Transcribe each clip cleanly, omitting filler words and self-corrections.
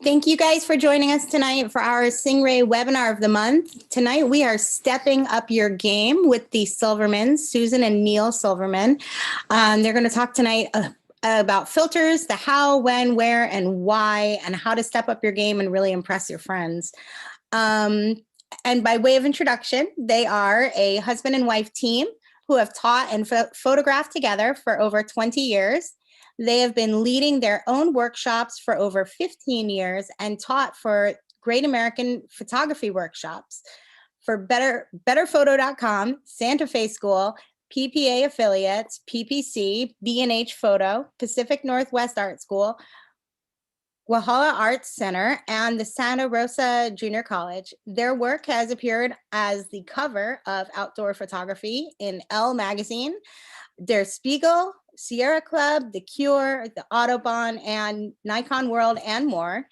Thank you guys for joining us tonight for our Singh-Ray webinar of the month. Tonight we are stepping up your game with the Silvermans, Susan and Neil Silverman. They're going to talk tonight about filters, the how, when, where, and why, and how to step up your game and really impress your friends. And by way of introduction, they are a husband and wife team who have taught and photographed together for over 20 years. They have been leading their own workshops for over 15 years and taught for Great American Photography Workshops for betterphoto.com, Santa Fe School, PPA Affiliates, PPC, B&H Photo, Pacific Northwest Art School, Walhalla Arts Center, and the Santa Rosa Junior College. Their work has appeared as the cover of Outdoor Photography in Elle Magazine, Der Spiegel, Sierra Club, The Cure, the Autobahn, and Nikon World, and more.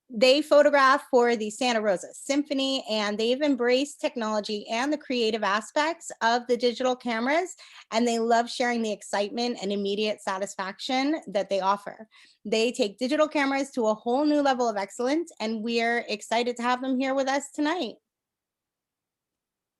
They photograph for the Santa Rosa Symphony, and they've embraced technology and the creative aspects of the digital cameras, and they love sharing the excitement and immediate satisfaction that they offer. They take digital cameras to a whole new level of excellence, and we're excited to have them here with us tonight.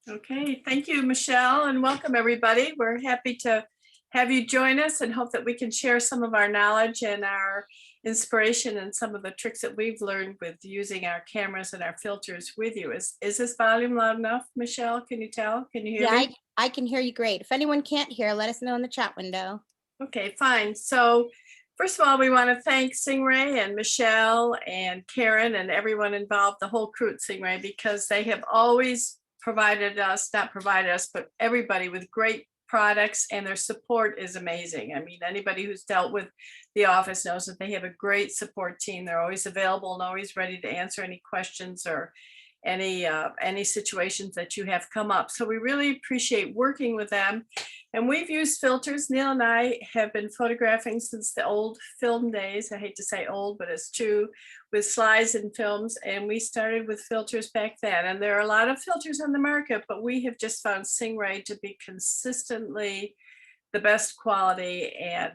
Okay, thank you, Michelle, and welcome everybody. We're happy to have you join us and hope that we can share some of our knowledge and our inspiration and some of the tricks that we've learned with using our cameras and our filters with you. Is this volume loud enough, Michelle? Can you tell? Can you hear me? I can hear you great. If anyone can't hear, let us know in the chat window. Okay, fine. So first of all, we want to thank Singh-Ray and Michelle and Karen and everyone involved, the whole crew at Singh-Ray, because they have always provided us, not provided us, but everybody with great products, and their support is amazing. I mean, anybody who's dealt with the office knows that they have a great support team. They're always available and always ready to answer any questions or any situations that you have come up. So we really appreciate working with them. And we've used filters. Neil and I have been photographing since the old film days. I hate to say old, but it's true, with slides and films. And we started with filters back then. And there are a lot of filters on the market, but we have just found Singh-Ray to be consistently the best quality and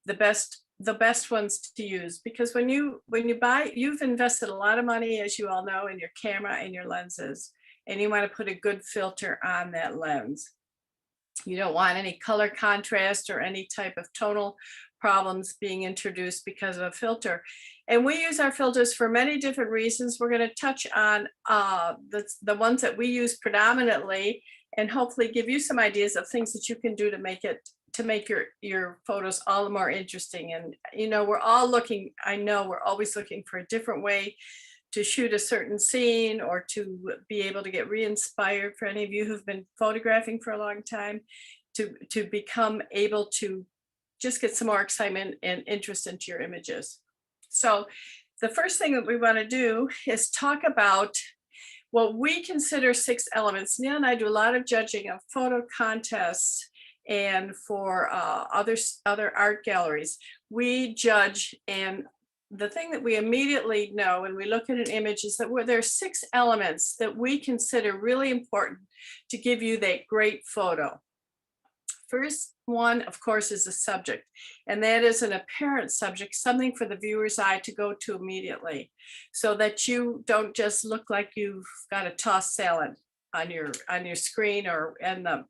the best ones to use, because when you buy, you've invested a lot of money, as you all know, in your camera and your lenses, and you want to put a good filter on that lens. You don't want any color contrast or any type of tonal problems being introduced because of a filter. And we use our filters for many different reasons. We're going to touch on the ones that we use predominantly, and hopefully give you some ideas of things that you can do to make your photos all the more interesting. And you know, we're all looking, I know we're always looking for a different way to shoot a certain scene, or to be able to get re-inspired, for any of you who've been photographing for a long time, to become able to just get some more excitement and interest into your images. So the first thing that we want to do is talk about what we consider 6 elements. Neil and I do a lot of judging of photo contests and for other art galleries. We judge, and the thing that we immediately know when we look at an image is that there are 6 elements that we consider really important to give you that great photo. First one, of course, is the subject, and that is an apparent subject, something for the viewer's eye to go to immediately, so that you don't just look like you've got a tossed salad on your screen or in the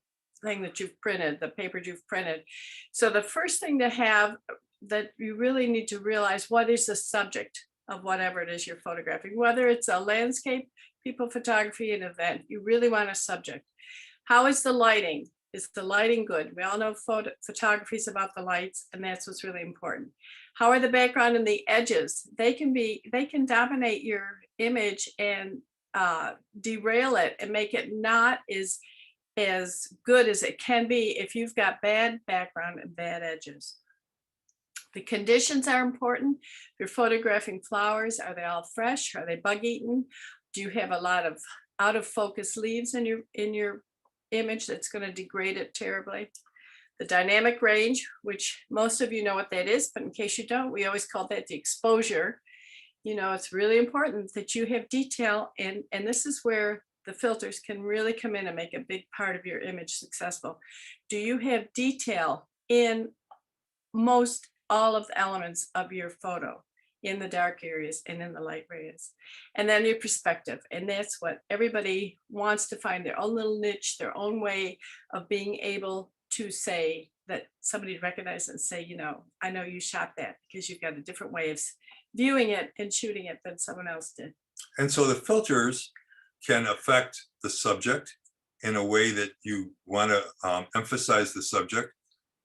thing that you've printed, the paper you've printed. So the first thing to have, that you really need to realize, what is the subject of whatever it is you're photographing, whether it's a landscape, people photography, an event. You really want a subject. How is the lighting? Is the lighting good? We all know photography is about the lights, and that's what's really important. How are the background and the edges? They can dominate your image and derail it and make it not as good as it can be if you've got bad background and bad edges. The conditions are important. If you're photographing flowers, are they all fresh? Are they bug eaten? Do you have a lot of out of focus leaves in your image that's going to degrade it terribly? The dynamic range, which most of you know what that is, but in case you don't, we always call that the exposure. You know, it's really important that you have detail, and this is where the filters can really come in and make a big part of your image successful. Do you have detail in most all of the elements of your photo? in the dark areas and in the light areas. And then your perspective. And that's what everybody wants to find, their own little niche, their own way of being able to say that somebody recognize and say, you know, I know you shot that because you've got a different way of viewing it and shooting it than someone else did. And so the filters can affect the subject in a way that you want to emphasize the subject.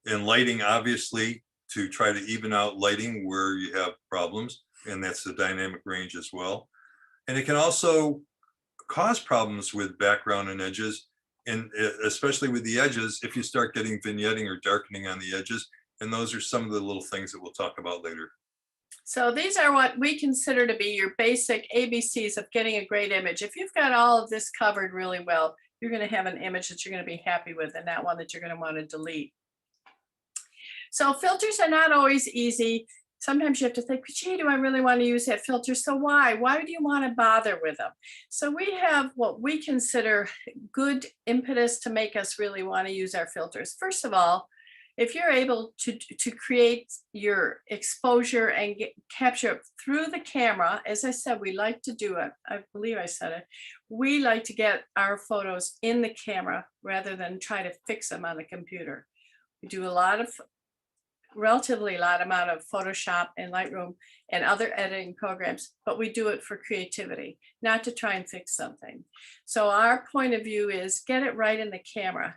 In lighting, obviously, to try to even out lighting where you have problems, and that's the dynamic range as well. And it can also cause problems with background and edges, and especially with the edges, if you start getting vignetting or darkening on the edges. And those are some of the little things that we'll talk about later. So these are what we consider to be your basic ABCs of getting a great image. If you've got all of this covered really well, you're going to have an image that you're going to be happy with and not one that you're going to want to delete. So filters are not always easy. Sometimes you have to think, gee, do I really want to use that filter? So why? Why would you want to bother with them? So we have what we consider good impetus to make us really want to use our filters. First of all, if you're able to create your exposure and capture it through the camera, as I said, we like to do it. I believe I said it. We like to get our photos in the camera rather than try to fix them on the computer. We do relatively lot amount of Photoshop and Lightroom and other editing programs, but we do it for creativity, not to try and fix something. So our point of view is get it right in the camera,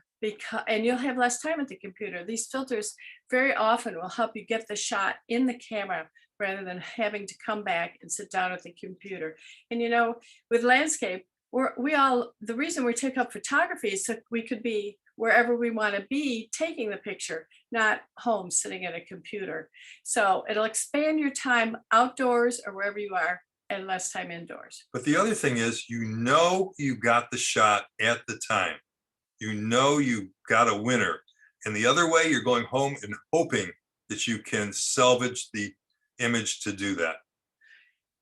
and you'll have less time at the computer. These filters very often will help you get the shot in the camera rather than having to come back and sit down at the computer. And you know, with landscape, the reason we take up photography is so we could be wherever we want to be taking the picture, not home sitting at a computer. So it'll expand your time outdoors or wherever you are and less time indoors. But the other thing is, you know, you got the shot at the time. You know you got a winner. And the other way, you're going home and hoping that you can salvage the image to do that.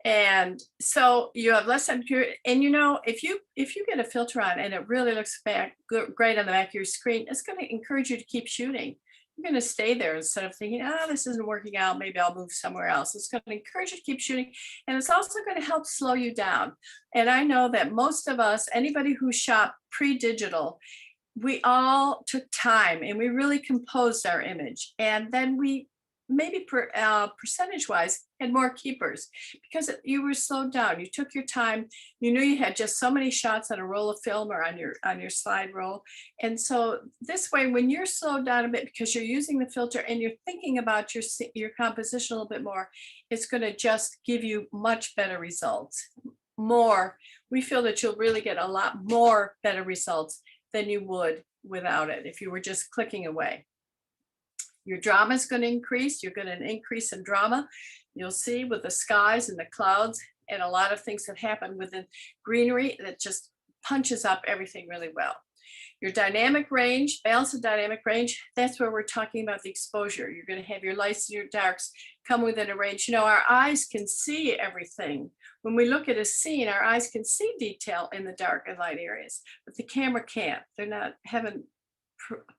And so you have less time to, and you know, if you get a filter on and it really looks great on the back of your screen, it's going to encourage you to keep shooting. You're going to stay there instead of thinking, oh, this isn't working out, maybe I'll move somewhere else. It's going to encourage you to keep shooting. And it's also going to help slow you down. And I know that most of us, anybody who shot pre-digital, we all took time and we really composed our image. And then we maybe percentage wise had more keepers because you were slowed down. You took your time. You knew you had just so many shots on a roll of film or on your slide roll. And so this way, when you're slowed down a bit because you're using the filter and you're thinking about your composition a little bit more, it's going to just give you much better results. We feel that you'll really get a lot more better results than you would without it if you were just clicking away. Your drama is going to increase. You're going to increase in drama. You'll see with the skies and the clouds and a lot of things that happen with the greenery that just punches up everything really well. Your dynamic range, balance of dynamic range, that's where we're talking about the exposure. You're going to have your lights and your darks come within a range. You know, our eyes can see everything. When we look at a scene, our eyes can see detail in the dark and light areas, but the camera can't. Haven't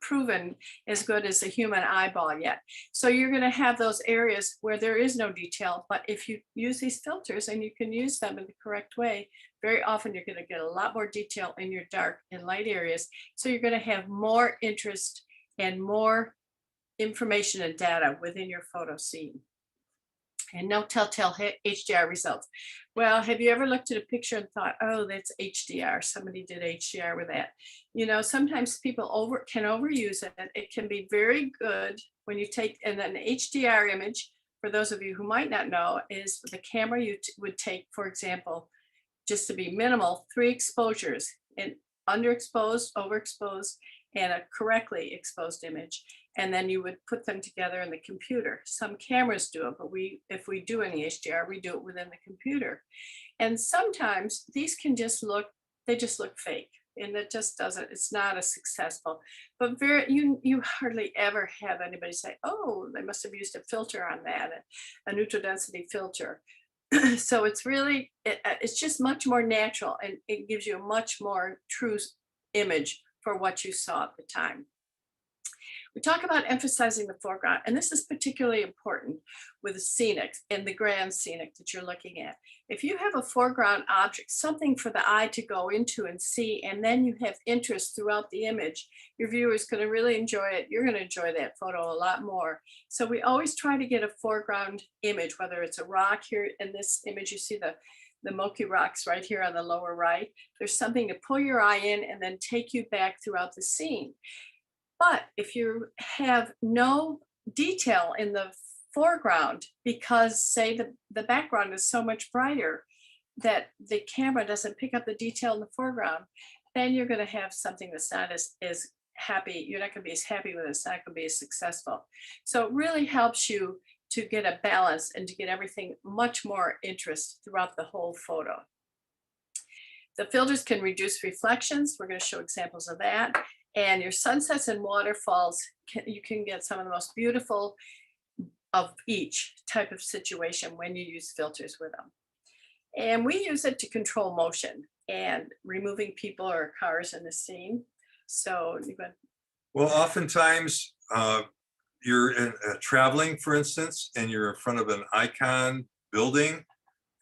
proven as good as the human eyeball yet. So you're going to have those areas where there is no detail, but if you use these filters and you can use them in the correct way, very often you're going to get a lot more detail in your dark and light areas. So you're going to have more interest and more information and data within your photo scene. And no telltale HDR results. Well, have you ever looked at a picture and thought, oh, that's HDR. Somebody did HDR with that. You know, sometimes people can overuse it. It can be very good when you take, and then an HDR image, for those of you who might not know, is the camera you would take, for example, just to be minimal, 3 exposures, an underexposed, overexposed, and a correctly exposed image. And then you would put them together in the computer. Some cameras do it, but if we do any HDR, we do it within the computer. And sometimes these can just look fake. And it just doesn't, it's not as successful. But you hardly ever have anybody say, oh, they must have used a filter on that, a neutral density filter. So it's really, it's just much more natural, and it gives you a much more true image for what you saw at the time. We talk about emphasizing the foreground, and this is particularly important with the scenic and the grand scenic that you're looking at. If you have a foreground object, something for the eye to go into and see, and then you have interest throughout the image, your viewer is going to really enjoy it. You're going to enjoy that photo a lot more. So we always try to get a foreground image, whether it's a rock. Here in this image, you see the Moki rocks right here on the lower right. There's something to pull your eye in and then take you back throughout the scene. But if you have no detail in the foreground, because say the background is so much brighter that the camera doesn't pick up the detail in the foreground, then you're going to have something that's not as happy. You're not going to be as happy with it. It's not going to be as successful. So it really helps you to get a balance and to get everything much more interest throughout the whole photo. The filters can reduce reflections. We're going to show examples of that. And your sunsets and waterfalls, you can get some of the most beautiful of each type of situation when you use filters with them. And we use it to control motion and removing people or cars in the scene. So you got. Well, oftentimes you're traveling, for instance, and you're in front of an icon building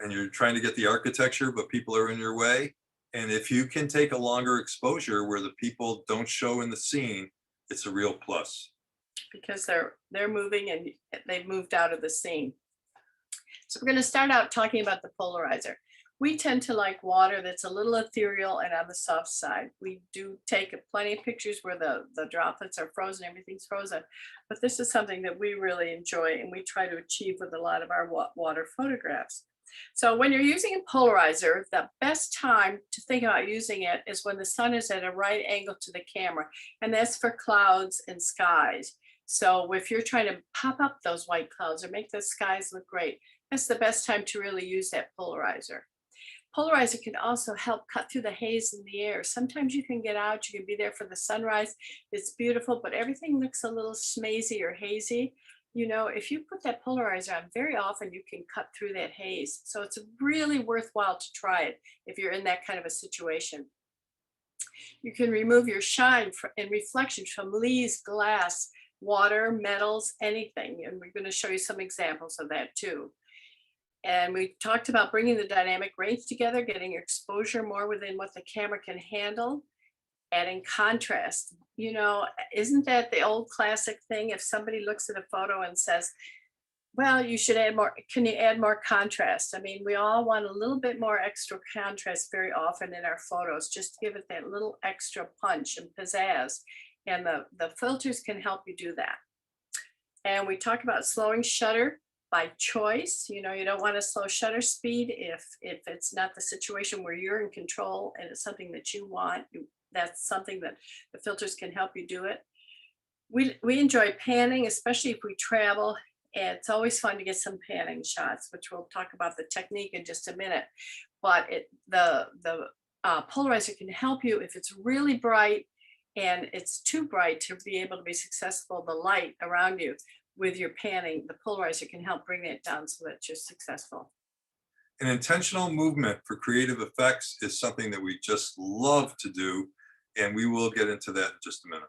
and you're trying to get the architecture, but people are in your way. And if you can take a longer exposure where the people don't show in the scene, it's a real plus. Because they're moving and they've moved out of the scene. So we're going to start out talking about the polarizer. We tend to like water that's a little ethereal and on the soft side. We do take plenty of pictures where the droplets are frozen, everything's frozen, but this is something that we really enjoy and we try to achieve with a lot of our water photographs. So when you're using a polarizer, the best time to think about using it is when the sun is at a right angle to the camera, and that's for clouds and skies. So if you're trying to pop up those white clouds or make the skies look great, that's the best time to really use that polarizer. Polarizer can also help cut through the haze in the air. Sometimes you can get out, you can be there for the sunrise. It's beautiful, but everything looks a little smazy or hazy. You know, if you put that polarizer on, very often you can cut through that haze. So it's really worthwhile to try it if you're in that kind of a situation. You can remove your shine and reflections from leaves, glass, water, metals, anything. And we're going to show you some examples of that too. And we talked about bringing the dynamic range together, getting your exposure more within what the camera can handle, adding contrast. You know, isn't that the old classic thing? If somebody looks at a photo and says, well, you should add more, can you add more contrast? I mean, we all want a little bit more extra contrast very often in our photos, just to give it that little extra punch and pizzazz. And the filters can help you do that. And we talk about slowing shutter by choice. You know, you don't want to slow shutter speed if it's not the situation where you're in control and it's something that you want. That's something that the filters can help you do it. We enjoy panning, especially if we travel. And it's always fun to get some panning shots, which we'll talk about the technique in just a minute. But the polarizer can help you if it's really bright and it's too bright to be able to be successful, the light around you. With your panning, the polarizer can help bring it down so that you're successful. An intentional movement for creative effects is something that we just love to do, and we will get into that in just a minute.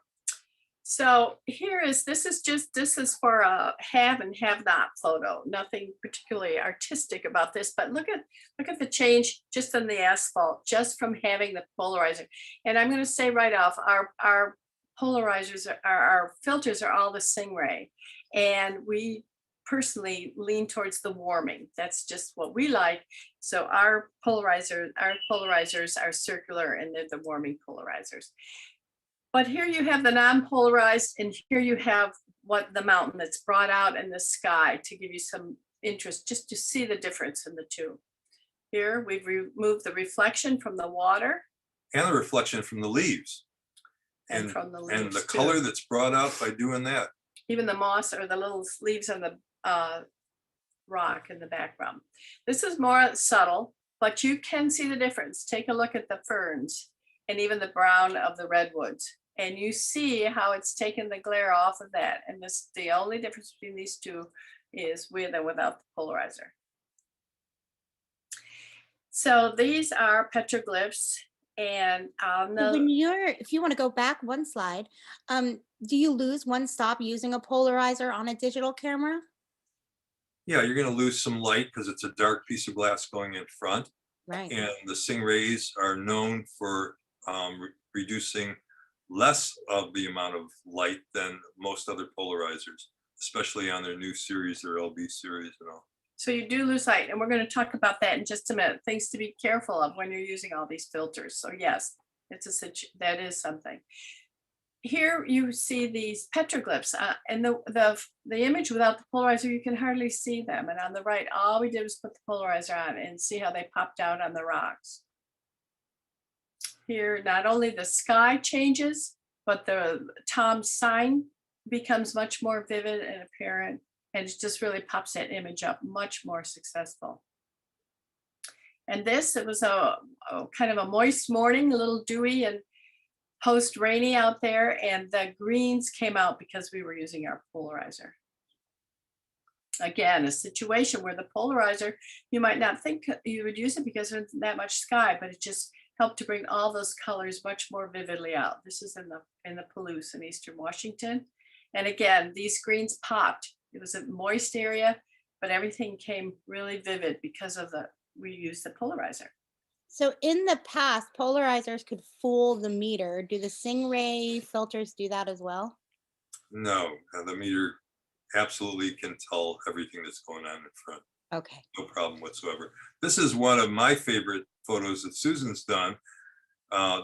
So this is for a have and have not photo. Nothing particularly artistic about this, but look at the change just in the asphalt, just from having the polarizer. And I'm going to say right off, our polarizers, our filters are all the Singh-Ray. And we personally lean towards the warming. That's just what we like. So our polarizers are circular and they're the warming polarizers. But here you have the non-polarized, and here you have what the mountain that's brought out in the sky to give you some interest, just to see the difference in the two. Here we've removed the reflection from the water. And the reflection from the leaves. And from the leaves. And the color that's brought out by doing that. Even the moss or the little leaves on the rock in the background. This is more subtle, but you can see the difference. Take a look at the ferns and even the brown of the redwoods. And you see how it's taken the glare off of that. And the only difference between these two is with and without the polarizer. So these are petroglyphs. And on So when the, if you want to go back one slide, do you lose one stop using a polarizer on a digital camera? Yeah, you're gonna lose some light because it's a dark piece of glass going in front. Right. And the Sing-Rays are known for reducing less of the amount of light than most other polarizers, especially on their new series, their LB series and all. so you do lose light, and we're going to talk about that in just a minute. Things to be careful of when you're using all these filters. So yes, that is something. Here you see these petroglyphs, and the image without the polarizer, you can hardly see them. And on the right, all we did was put the polarizer on and see how they popped out on the rocks. Here, not only the sky changes, but the Tom's sign becomes much more vivid and apparent, and it just really pops that image up much more successful. And this, it was a kind of a moist morning, a little dewy and post rainy out there, and the greens came out because we were using our polarizer. Again, a situation where the polarizer, you might not think you would use it because there's that much sky, but it just helped to bring all those colors much more vividly out. This is in the Palouse in Eastern Washington. And again, these greens popped. It was a moist area, but everything came really vivid because of we used the polarizer. So in the past, polarizers could fool the meter. Do the Sing-Ray filters do that as well? No, the meter absolutely can tell everything that's going on in front. Okay. No problem whatsoever. This is one of my favorite photos that Susan's done.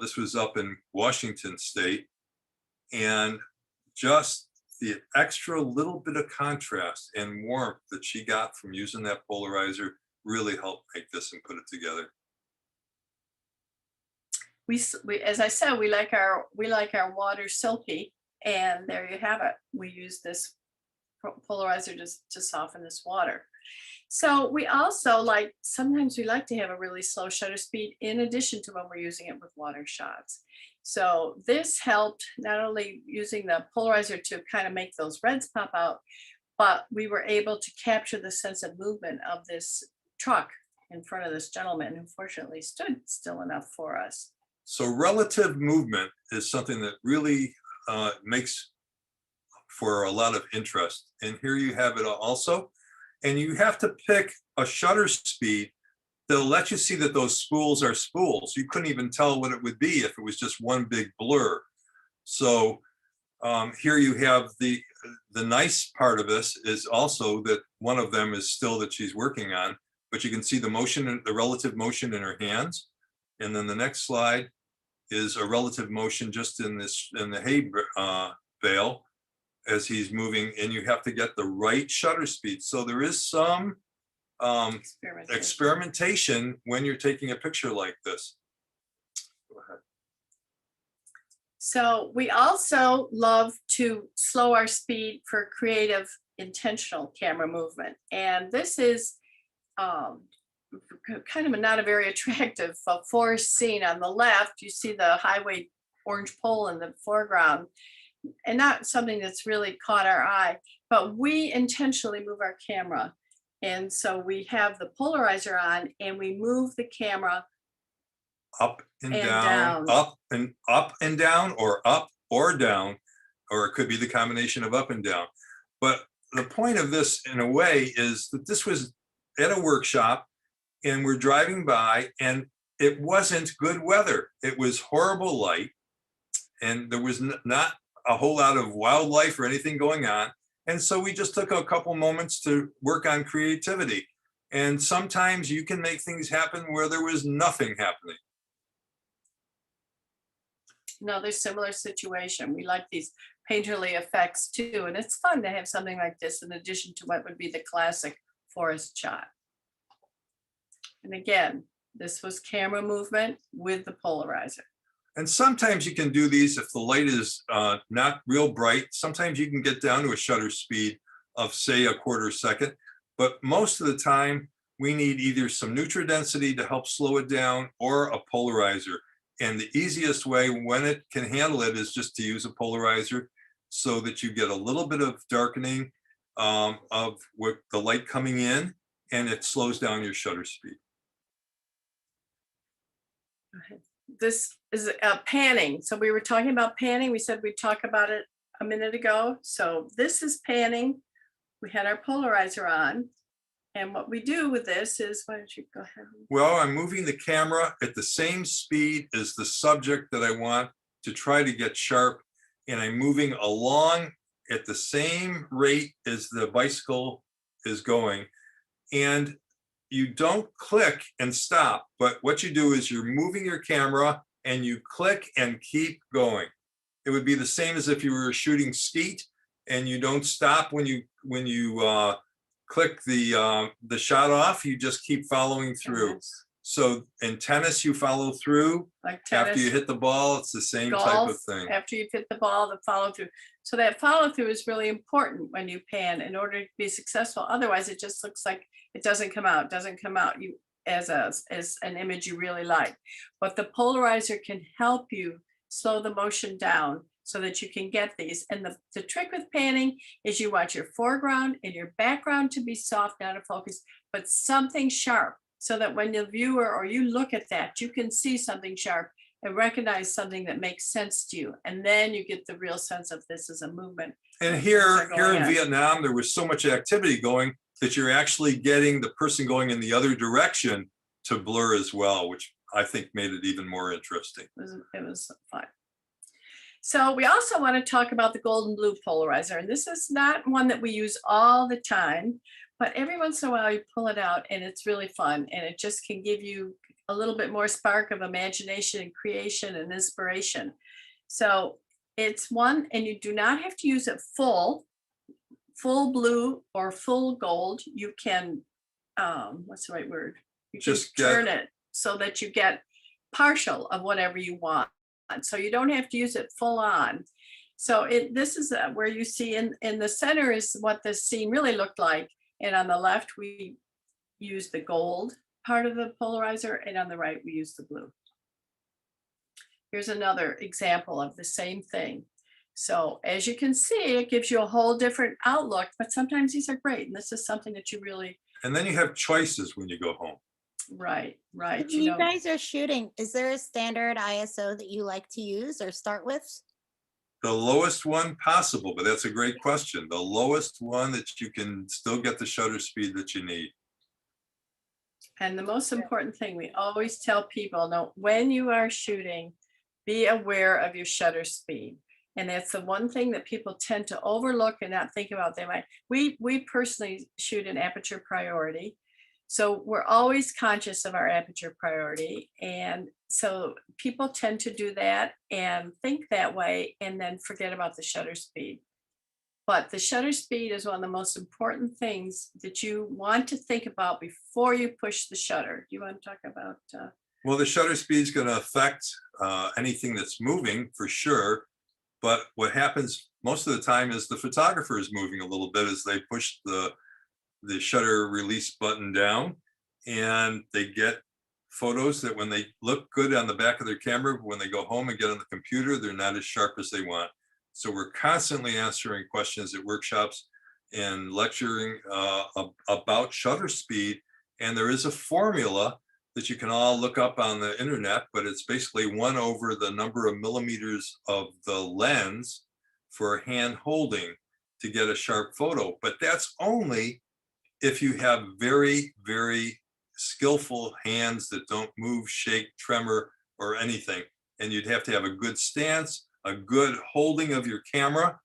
This was up in Washington State, and just the extra little bit of contrast and warmth that she got from using that polarizer really helped make this and put it together. We, as I said, we like our water silky, and there you have it. We use this polarizer to soften this water. So we also sometimes we like to have a really slow shutter speed in addition to when we're using it with water shots. So this helped, not only using the polarizer to kind of make those reds pop out, but we were able to capture the sense of movement of this truck in front of this gentleman who fortunately stood still enough for us. So relative movement is something that really makes for a lot of interest. And here you have it also. And you have to pick a shutter speed that'll let you see that those spools are spools. You couldn't even tell what it would be if it was just one big blur. So here you have the nice part of this is also that one of them is still that she's working on, but you can see the motion, the relative motion in her hands. And then the next slide is a relative motion just in the hay bale as he's moving, and you have to get the right shutter speed. So there is some experimentation when you're taking a picture like this. Go ahead. So we also love to slow our speed for creative, intentional camera movement. And this is kind of not a very attractive forest scene. On the left, you see the highway orange pole in the foreground, and not something that's really caught our eye, but we intentionally move our camera. And so we have the polarizer on and we move the camera up and down, up and down, or up or down, or it could be the combination of up and down. But the point of this in a way is that this was at a workshop and we're driving by and it wasn't good weather. It was horrible light and there was not a whole lot of wildlife or anything going on. And so we just took a couple moments to work on creativity. And sometimes you can make things happen where there was nothing happening. Another similar situation. We like these painterly effects too. And it's fun to have something like this in addition to what would be the classic forest shot. And again, this was camera movement with the polarizer. And sometimes you can do these if the light is not real bright. Sometimes you can get down to a shutter speed of say a quarter second, but most of the time we need either some neutral density to help slow it down or a polarizer. And the easiest way when it can handle it is just to use a polarizer so that you get a little bit of darkening of what the light coming in, and it slows down your shutter speed. Go ahead. this is panning. So we were talking about panning. We said we'd talk about it a minute ago. So this is panning. We had our polarizer on. And what we do with this is, why don't you go ahead? Well, I'm moving the camera at the same speed as the subject that I want to try to get sharp. And I'm moving along at the same rate as the bicycle is going. And you don't click and stop, but what you do is you're moving your camera and you click and keep going. It would be the same as if you were shooting skeet and you don't stop when you click the shot off, you just keep following through. So in tennis, you follow through. Like tennis, after you hit the ball, it's the same golf, type of thing. After you've hit the ball, the follow through. So that follow through is really important when you pan in order to be successful. Otherwise, it just looks like it doesn't come out, you as an image you really like. But the polarizer can help you slow the motion down so that you can get these. And the trick with panning is you want your foreground and your background to be soft, out of focus, but something sharp, so that when the viewer or you look at that, you can see something sharp and recognize something that makes sense to you. And then you get the real sense of this as a movement. And here in Vietnam, there was so much activity going that you're actually getting the person going in the other direction to blur as well, which I think made it even more interesting. It was fun. So we also want to talk about the gold and blue polarizer. And this is not one that we use all the time, but every once in a while you pull it out and it's really fun. And it just can give you a little bit more spark of imagination and creation and inspiration. So it's one, and you do not have to use it full blue or full gold. You can, what's the right word? You can just turn it so that you get partial of whatever you want. So you don't have to use it full on. So this is where you see in the center is what this scene really looked like. And on the left, we use the gold part of the polarizer, and on the right, we use the blue. Here's another example of the same thing. So as you can see, it gives you a whole different outlook, but sometimes these are great. And this is something that you really. And then you have choices when you go home. Right. When you guys are shooting, is there a standard ISO that you like to use or start with? The lowest one possible, but that's a great question. The lowest one that you can still get the shutter speed that you need. And the most important thing we always tell people, no, when you are shooting, be aware of your shutter speed. And that's the one thing that people tend to overlook and not think about. We personally shoot in aperture priority. So we're always conscious of our aperture priority. And so people tend to do that and think that way and then forget about the shutter speed. But the shutter speed is one of the most important things that you want to think about before you push the shutter. Do you want to talk about? Well, the shutter speed is going to affect anything that's moving for sure. But what happens most of the time is the photographer is moving a little bit as they push the shutter release button down, and they get photos that when they look good on the back of their camera, when they go home and get on the computer, they're not as sharp as they want. So we're constantly answering questions at workshops and lecturing about shutter speed. And there is a formula that you can all look up on the internet, but it's basically 1 over the number of millimeters of the lens for hand holding to get a sharp photo. But that's only if you have very, very skillful hands that don't move, shake, tremor, or anything. And you'd have to have a good stance, a good holding of your camera,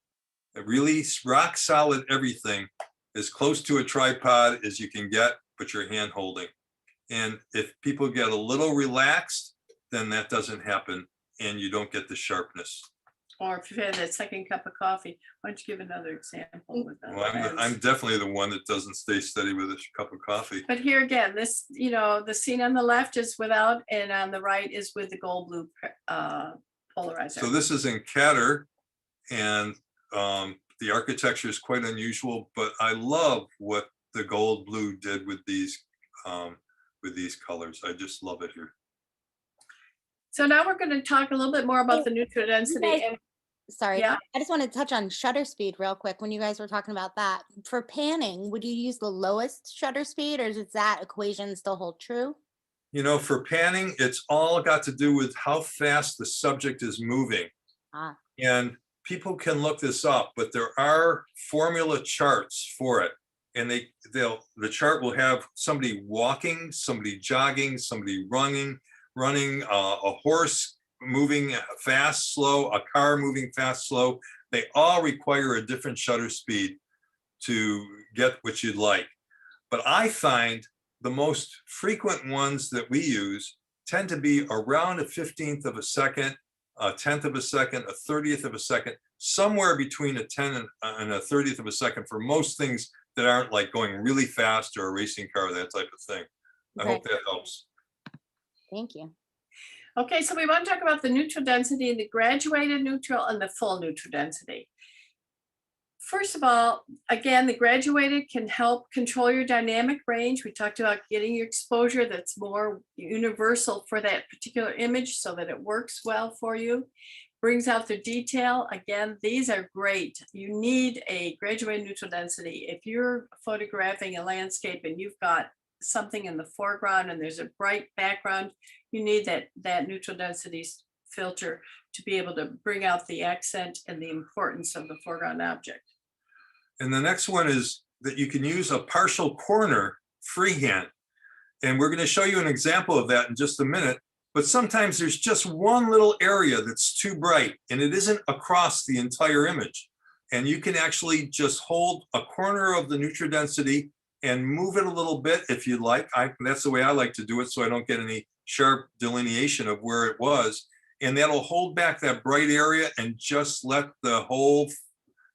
a really rock solid everything, as close to a tripod as you can get, but your hand holding. And if people get a little relaxed, then that doesn't happen and you don't get the sharpness. Or if you've had that second cup of coffee, why don't you give another example with that? Well, I'm definitely the one that doesn't stay steady with a cup of coffee. But here again, this, the scene on the left is without, and on the right is with the gold blue polarizer. So this is in Catter, and the architecture is quite unusual, but I love what the gold blue did with these colors. I just love it here. So now we're going to talk a little bit more about the neutral density. Sorry, Yeah. I just want to touch on shutter speed real quick. When you guys were talking about that, for panning, would you use the lowest shutter speed, or does that equation still hold true? You know, for panning, it's all got to do with how fast the subject is moving. Ah, And people can look this up, but there are formula charts for it. And the chart will have somebody walking, somebody jogging, somebody running, a horse moving fast, slow, a car moving fast, slow. They all require a different shutter speed to get what you'd like. But I find the most frequent ones that we use tend to be around a 15th of a second, a 10th of a second, a 30th of a second, somewhere between a 10 and a 30th of a second for most things that aren't like going really fast or a racing car, that type of thing. I okay. hope that helps. Thank you. Okay, so we want to talk about the neutral density, the graduated neutral and the full neutral density. First of all, again, the graduated can help control your dynamic range. We talked about getting your exposure that's more universal for that particular image so that it works well for you. Brings out the detail. Again, these are great. You need a graduated neutral density. If you're photographing a landscape and you've got something in the foreground and there's a bright background, you need that neutral density filter to be able to bring out the accent and the importance of the foreground object. And the next one is that you can use a partial corner freehand. And we're going to show you an example of that in just a minute. But sometimes there's just one little area that's too bright and it isn't across the entire image. And you can actually just hold a corner of the neutral density and move it a little bit if you'd like. That's the way I like to do it so I don't get any sharp delineation of where it was. And that'll hold back that bright area and just let the whole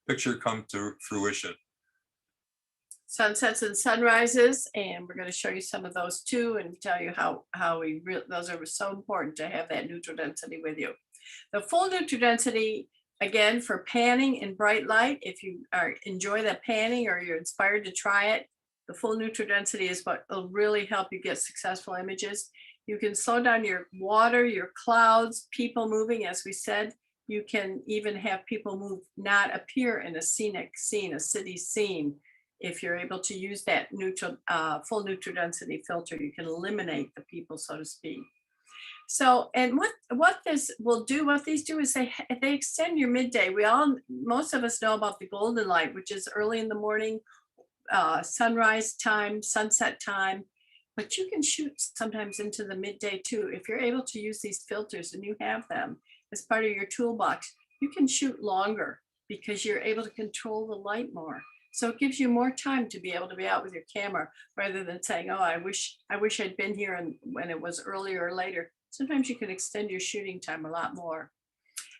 picture come to fruition. Sunsets and sunrises, and we're going to show you some of those too and tell you how those are so important to have that neutral density with you. The full neutral density, again, for panning in bright light, if you enjoy that panning or you're inspired to try it, the full neutral density is what will really help you get successful images. You can slow down your water, your clouds, people moving, as we said. You can even have people move not appear in a scenic scene, a city scene. If you're able to use that neutral, full neutral density filter, you can eliminate the people, so to speak. So, and what this will do, what these do is they extend your midday. Most of us know about the golden light, which is early in the morning, sunrise time, sunset time, but you can shoot sometimes into the midday too. If you're able to use these filters and you have them as part of your toolbox, you can shoot longer because you're able to control the light more. So it gives you more time to be able to be out with your camera rather than saying, oh, I wish I'd been here and when it was earlier or later. Sometimes you can extend your shooting time a lot more.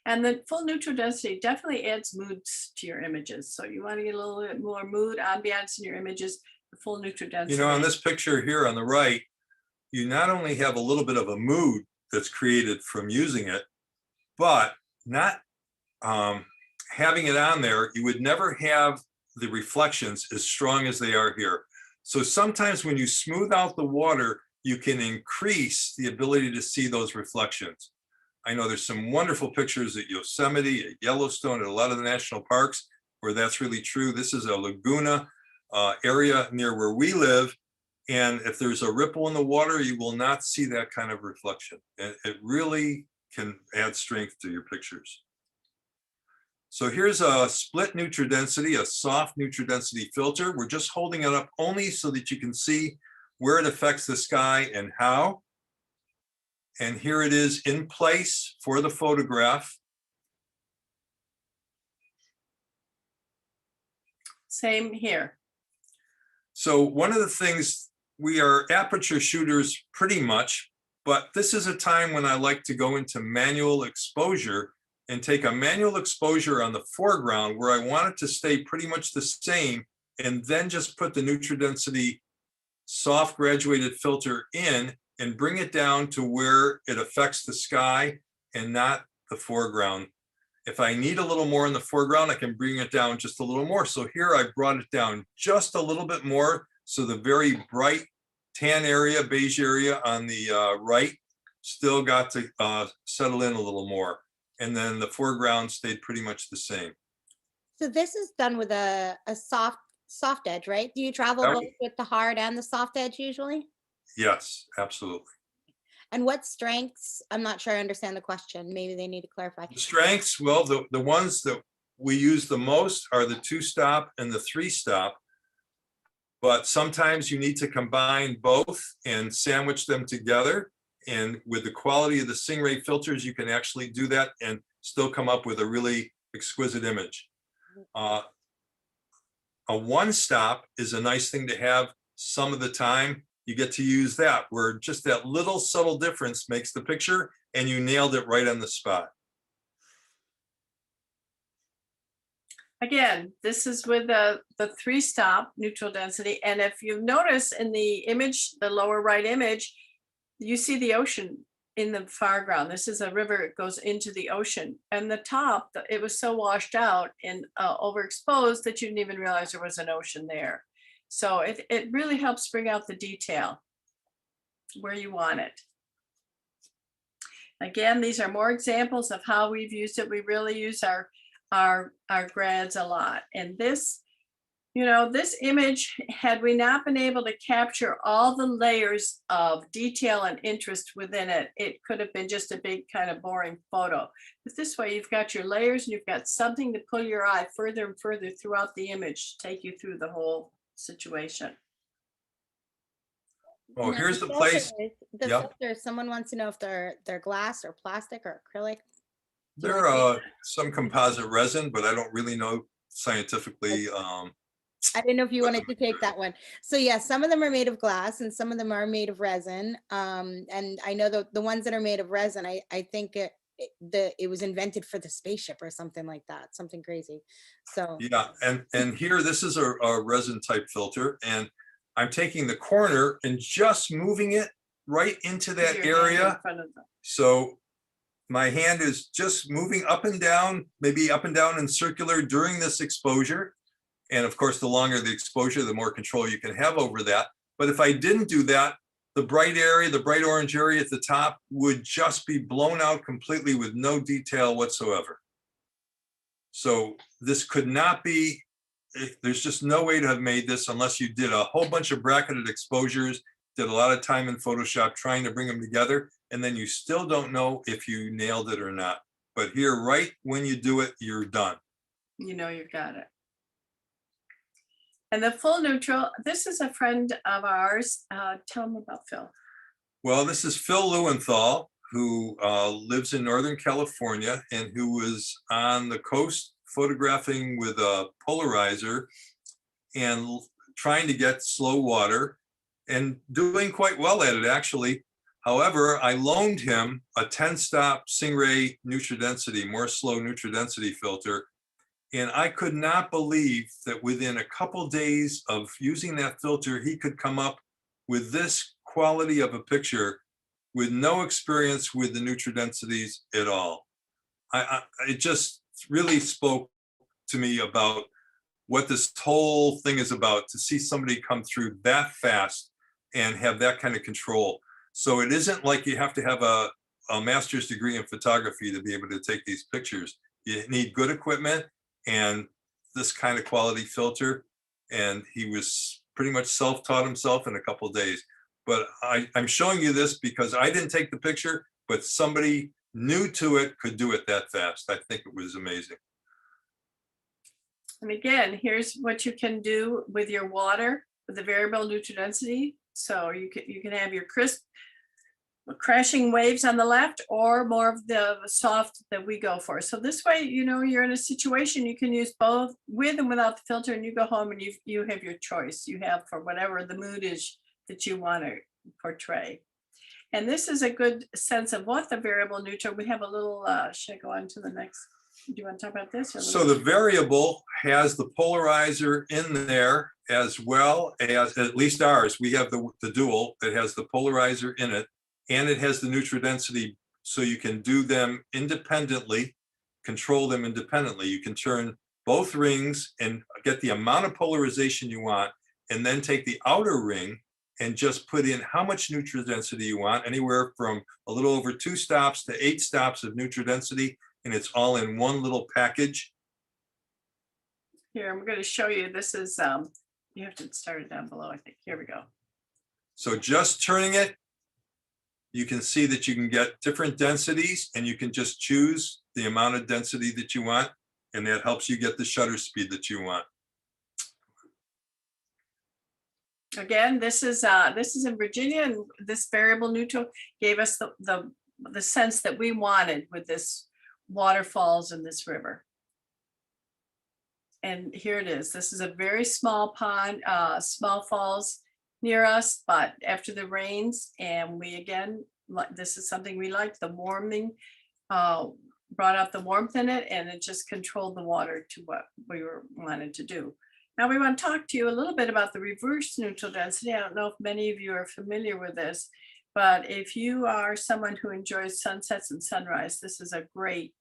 And the full neutral density definitely adds moods to your images. So you want to get a little bit more mood, ambiance in your images, the full neutral density. You know, on this picture here on the right, you not only have a little bit of a mood that's created from using it, but not having it on there, you would never have the reflections as strong as they are here. So sometimes when you smooth out the water, you can increase the ability to see those reflections. I know there's some wonderful pictures at Yosemite, at Yellowstone, at a lot of the national parks where that's really true. This is a Laguna area near where we live. And if there's a ripple in the water, you will not see that kind of reflection. And it really can add strength to your pictures. So here's a split neutral density, a soft neutral density filter. We're just holding it up only so that you can see where it affects the sky and how. And here it is in place for the photograph. Same here. So one of the things, we are aperture shooters pretty much, but this is a time when I like to go into manual exposure and take a manual exposure on the foreground where I want it to stay pretty much the same, and then just put the neutral density soft graduated filter in and bring it down to where it affects the sky and not the foreground. If I need a little more in the foreground, I can bring it down just a little more. So here I brought it down just a little bit more. So the very bright tan area, beige area on the right still got to settle in a little more. And then the foreground stayed pretty much the same. So this is done with a soft edge, right? Do you travel both with the hard and the soft edge usually? Yes, absolutely. And what strengths? I'm not sure I understand the question. Maybe they need to clarify. The strengths, well, the ones that we use the most are the 2-stop and the 3-stop. But sometimes you need to combine both and sandwich them together. And with the quality of the Singh-Ray filters, you can actually do that and still come up with a really exquisite image. A 1-stop is a nice thing to have some of the time. You get to use that, where just that little subtle difference makes the picture and you nailed it right on the spot. Again, this is with the 3-stop neutral density. And if you notice in the image, the lower right image, you see the ocean in the foreground. This is a river, it goes into the ocean. And the top, it was so washed out and overexposed that you didn't even realize there was an ocean there. So it really helps bring out the detail where you want it. Again, these are more examples of how we've used it. We really use our grads a lot. And this, you know, this image, had we not been able to capture all the layers of detail and interest within it, it could have been just a big kind of boring photo. But this way you've got your layers and you've got something to pull your eye further and further throughout the image to take you through the whole situation. Oh, Now, here's the place. The Yep. filters, someone wants to know if they're glass or plastic or acrylic. They're some composite resin, but I don't really know scientifically. I didn't know if you wanted to take that one. So yeah, some of them are made of glass and some of them are made of resin. And I know the ones that are made of resin, I think it was invented for the spaceship or something like that, something crazy. So Yeah, and here, this is a resin type filter, and I'm taking the corner and just moving it right into that Your hand in area. front of them. So my hand is just moving up and down, maybe up and down and circular during this exposure. And of course, the longer the exposure, the more control you can have over that. But if I didn't do that, the bright area, the bright orange area at the top would just be blown out completely with no detail whatsoever. So this could not be, there's just no way to have made this unless you did a whole bunch of bracketed exposures, did a lot of time in Photoshop trying to bring them together, and then you still don't know if you nailed it or not. But here, right when you do it, you're done. You know you've got it. And the full neutral, this is a friend of ours. Tell them about Phil. Well, this is Phil Lewenthal, who lives in Northern California and who was on the coast photographing with a polarizer and trying to get slow water and doing quite well at it, actually. However, I loaned him a 10-stop Singh-Ray neutral density, more slow neutral density filter. And I could not believe that within a couple days of using that filter, he could come up with this quality of a picture with no experience with the neutral densities at all. It just really spoke to me about what this whole thing is about, to see somebody come through that fast and have that kind of control. So it isn't like you have to have a master's degree in photography to be able to take these pictures. You need good equipment and this kind of quality filter. And he was pretty much self-taught himself in a couple of days. But I'm showing you this because I didn't take the picture, but somebody new to it could do it that fast. I think it was amazing. And again, here's what you can do with your water with the variable neutral density. So you can have your crisp crashing waves on the left or more of the soft that we go for. So this way, you know, you're in a situation you can use both with and without the filter, and you go home and you have your choice. You have for whatever the mood is that you want to portray. And this is a good sense of what the variable neutral. We have a little, should I go on to the next? Do you want to talk about this? So the variable has the polarizer in there as well as, at least ours, we have the dual that has the polarizer in it, and it has the neutral density, so you can do them independently, control them independently. You can turn both rings and get the amount of polarization you want, and then take the outer ring and just put in how much neutral density you want, anywhere from a little over 2 stops to 8 stops of neutral density, and it's all in one little package. Here, I'm going to show you. This is, you have to start it down below, I think. Here we go. So just turning it, you can see that you can get different densities, and you can just choose the amount of density that you want, and that helps you get the shutter speed that you want. Again, this is in Virginia, and this variable neutral gave us the sense that we wanted with this waterfalls in this river. And here it is. This is a very small pond, small falls near us, but after the rains, and we again, this is something we liked, the warming brought out the warmth in it, and it just controlled the water to what we wanted to do. Now we want to talk to you a little bit about the reverse neutral density. I don't know if many of you are familiar with this, but if you are someone who enjoys sunsets and sunrise, this is a great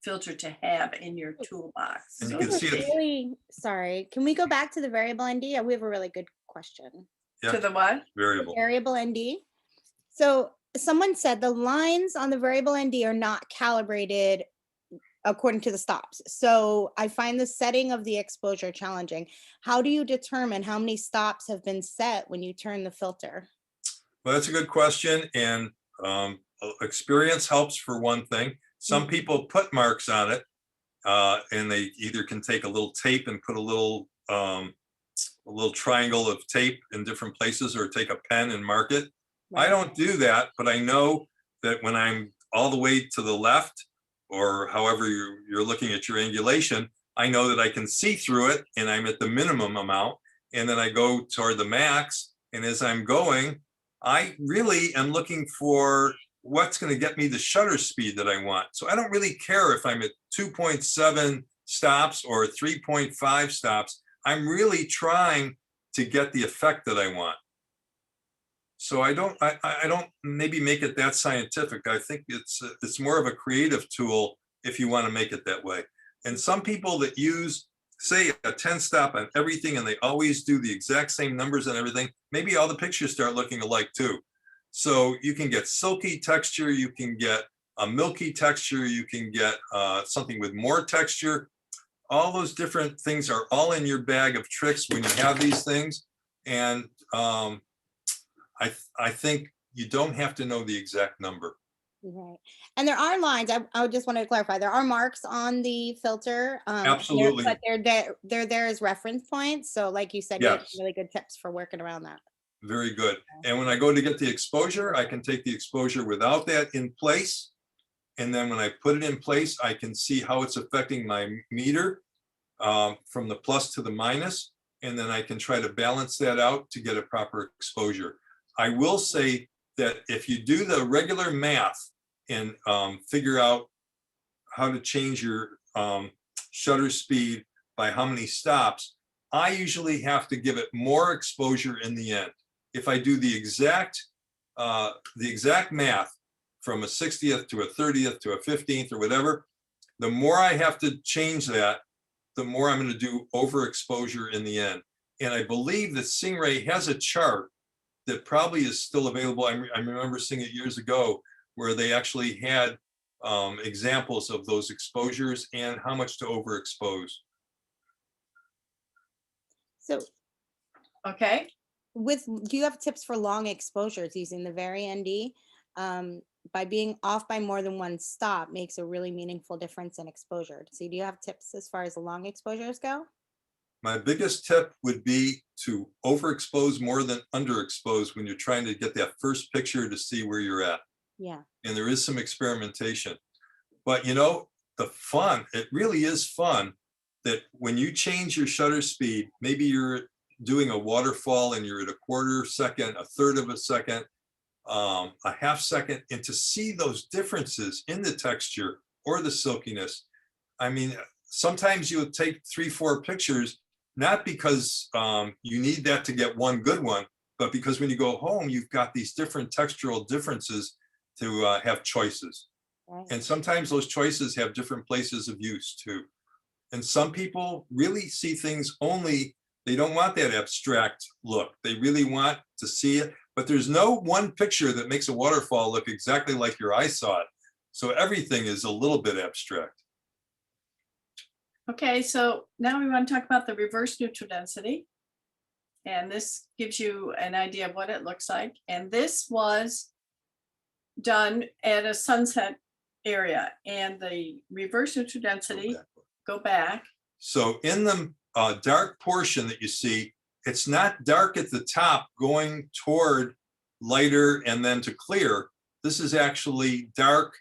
filter to have in your toolbox. And you can see it. Really, sorry, can we go back to the variable ND? We have a really good question. Yeah. To the what? Variable. Variable ND. So someone said the lines on the variable ND are not calibrated according to the stops. So I find the setting of the exposure challenging. How do you determine how many stops have been set when you turn the filter? Well, that's a good question. And experience helps for one thing. Some people put marks on it, and they either can take a little tape and put a little triangle of tape in different places, or take a pen and mark it. I don't do that, but I know that when I'm all the way to the left, or however you're looking at your angulation, I know that I can see through it, and I'm at the minimum amount, and then I go toward the max. And as I'm going, I really am looking for what's going to get me the shutter speed that I want. So I don't really care if I'm at 2.7 stops or 3.5 stops. I'm really trying to get the effect that I want. So I don't maybe make it that scientific. I think it's more of a creative tool if you want to make it that way. And some people that use, say, a 10 stop on everything, and they always do the exact same numbers and everything, maybe all the pictures start looking alike too. So you can get silky texture, you can get a milky texture, you can get something with more texture. All those different things are all in your bag of tricks when you have these things. And I think you don't have to know the exact number. Right. And there are lines, I just wanted to clarify, there are marks on the filter. Absolutely. But they're there as reference points. So like you said, you have Yes. really good tips for working around that. Very good. And when I go to get the exposure, I can take the exposure without that in place. And then when I put it in place, I can see how it's affecting my meter from the plus to the minus. And then I can try to balance that out to get a proper exposure. I will say that if you do the regular math and figure out how to change your shutter speed by how many stops, I usually have to give it more exposure in the end. If I do the exact math from a 60th to a 30th to a 15th or whatever, the more I have to change that, the more I'm going to do overexposure in the end. And I believe that Singh-Ray has a chart that probably is still available. I remember seeing it years ago, where they actually had examples of those exposures and how much to overexpose. So Okay. do you have tips for long exposures using the very ND? By being off by more than one stop makes a really meaningful difference in exposure. So do you have tips as far as the long exposures go? My biggest tip would be to overexpose more than underexpose when you're trying to get that first picture to see where you're at. Yeah. And there is some experimentation. But you know, the fun, it really is fun that when you change your shutter speed, maybe you're doing a waterfall and you're at a quarter second, a third of a second, a half second, and to see those differences in the texture or the silkiness. I mean, sometimes you'll take 3-4 pictures, not because you need that to get one good one, but because when you go home, you've got these different textural differences to have choices. Right. And sometimes those choices have different places of use too. And some people really see things only, they don't want that abstract look. They really want to see it, but there's no one picture that makes a waterfall look exactly like your eye saw it. So everything is a little bit abstract. Okay, so now we want to talk about the reverse neutral density. And this gives you an idea of what it looks like. And this was done at a sunset area, and the reverse neutral density, go back. So in the dark portion that you see, it's not dark at the top going toward lighter and then to clear. This is actually dark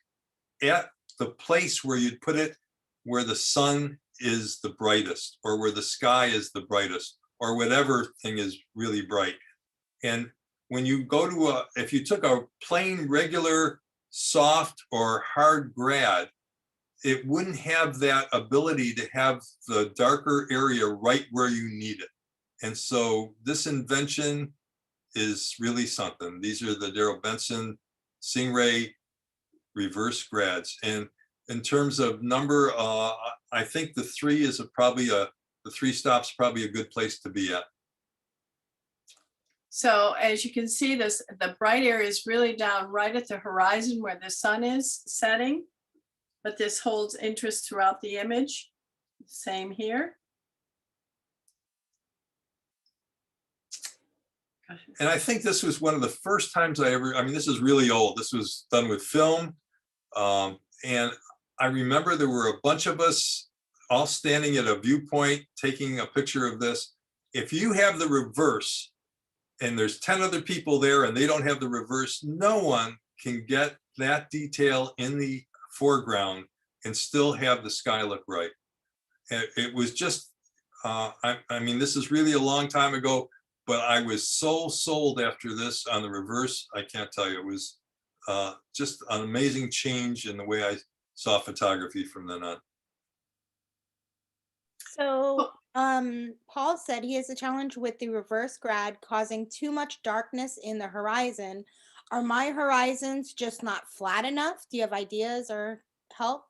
at the place where you'd put it, where the sun is the brightest, or where the sky is the brightest, or whatever thing is really bright. And when you go to if you took a plain, regular, soft or hard grad, it wouldn't have that ability to have the darker area right where you need it. And so this invention is really something. These are the Darrell Benson Singh-Ray reverse grads. And in terms of number, I think the 3 is the 3 stops probably a good place to be at. So as you can see, the bright area is really down right at the horizon where the sun is setting, but this holds interest throughout the image. Same here. And I think this was one of the first times I mean, this is really old. This was done with film. And I remember there were a bunch of us all standing at a viewpoint, taking a picture of this. If you have the reverse and there's 10 other people there and they don't have the reverse, no one can get that detail in the foreground and still have the sky look right. And it was just, I mean, this is really a long time ago, but I was so sold after this on the reverse. I can't tell you, it was just an amazing change in the way I saw photography from then on. So Paul said he has a challenge with the reverse grad causing too much darkness in the horizon. Are my horizons just not flat enough? Do you have ideas or help?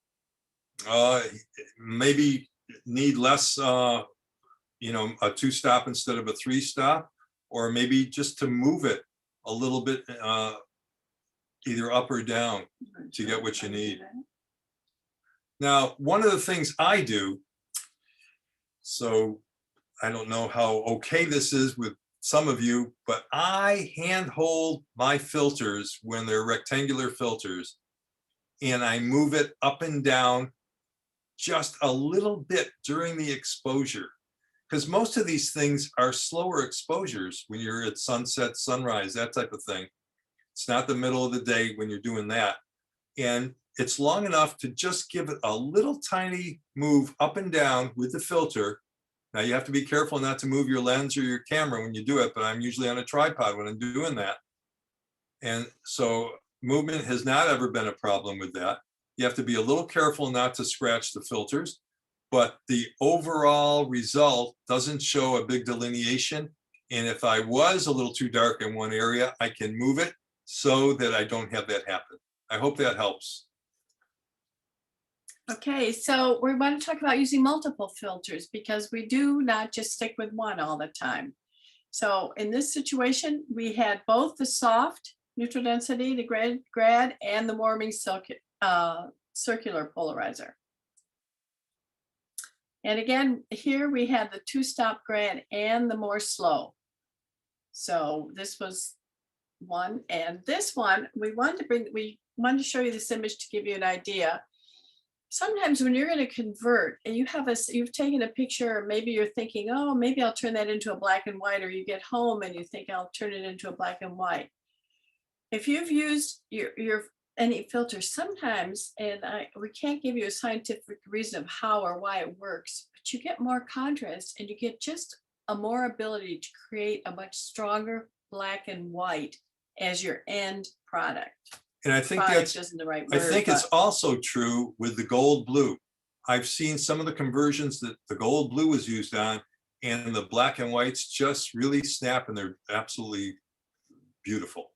Maybe need less, you know, a 2-stop instead of a 3-stop, or maybe just to move it a little bit, either up or down to get what you need. Now, one of the things I do, so I don't know how okay this is with some of you, but I handhold my filters when they're rectangular filters, and I move it up and down just a little bit during the exposure, because most of these things are slower exposures when you're at sunset, sunrise, that type of thing. It's not the middle of the day when you're doing that. And it's long enough to just give it a little tiny move up and down with the filter. Now you have to be careful not to move your lens or your camera when you do it, but I'm usually on a tripod when I'm doing that. And so movement has not ever been a problem with that. You have to be a little careful not to scratch the filters, but the overall result doesn't show a big delineation. And if I was a little too dark in one area, I can move it so that I don't have that happen. I hope that helps. Okay, so we want to talk about using multiple filters because we do not just stick with one all the time. So in this situation, we had both the soft neutral density, the grad, and the warming circular polarizer. And again, here we had the 2-stop grad and the more slow. So this was one, and this one we wanted to show you this image to give you an idea. Sometimes when you're going to convert and you've taken a picture, maybe you're thinking, oh, maybe I'll turn that into a black and white, or you get home and you think I'll turn it into a black and white. If you've used any filter, sometimes, and we can't give you a scientific reason of how or why it works, but you get more contrast and you get just a more ability to create a much stronger black and white as your end product. And I think isn't the right word, it's also true with the gold blue. I've seen some of the conversions that the gold blue is used on, and the black and whites just really snap, and they're absolutely beautiful.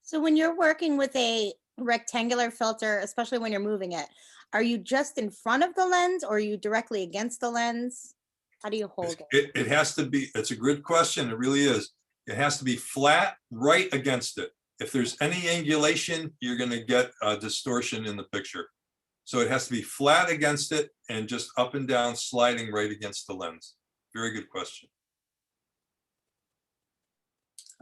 So when you're working with a rectangular filter, especially when you're moving it, are you just in front of the lens or are you directly against the lens? How do you hold it? It has to be, it's a good question, it really is. It has to be flat right against it. If there's any angulation, you're going to get a distortion in the picture. So it has to be flat against it and just up and down sliding right against the lens. Very good question.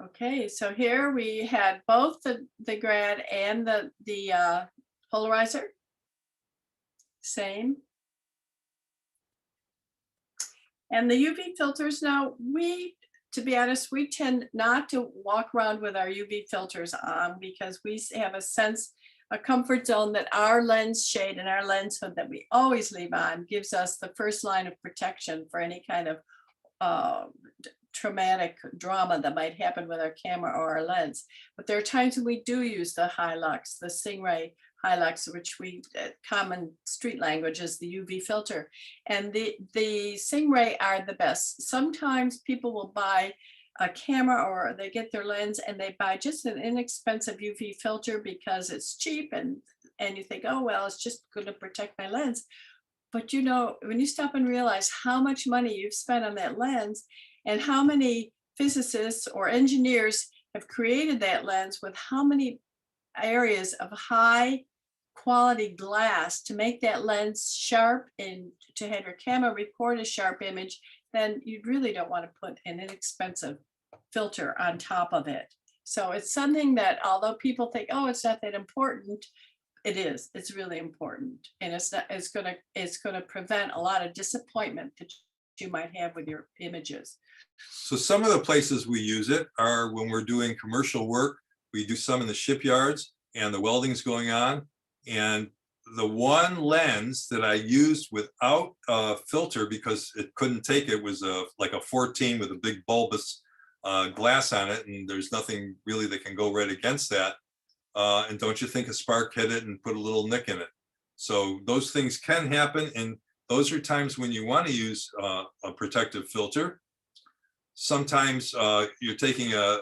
Okay, so here we had both the grad and the polarizer. Same. And the UV filters, now to be honest, we tend not to walk around with our UV filters on because we have a comfort zone that our lens shade and our lens hood that we always leave on gives us the first line of protection for any kind of traumatic drama that might happen with our camera or our lens. But there are times when we do use the Hilux, the Singh-Ray Hilux, which common street language is the UV filter. And the Singh-Ray are the best. Sometimes people will buy a camera or they get their lens and they buy just an inexpensive UV filter because it's cheap and you think, oh, well, it's just going to protect my lens. But you know, when you stop and realize how much money you've spent on that lens and how many physicists or engineers have created that lens with how many areas of high quality glass to make that lens sharp and to have your camera record a sharp image, then you really don't want to put an inexpensive filter on top of it. So it's something that although people think, oh, it's not that important, it is. It's really important, and it's gonna prevent a lot of disappointment that you might have with your images. So some of the places we use it are when we're doing commercial work. We do some in the shipyards and the welding's going on. And the one lens that I used without a filter because it couldn't take it was like a 14 with a big bulbous glass on it, and there's nothing really that can go right against that. And don't you think a spark hit it and put a little nick in it? So those things can happen, and those are times when you want to use a protective filter. Sometimes you're taking a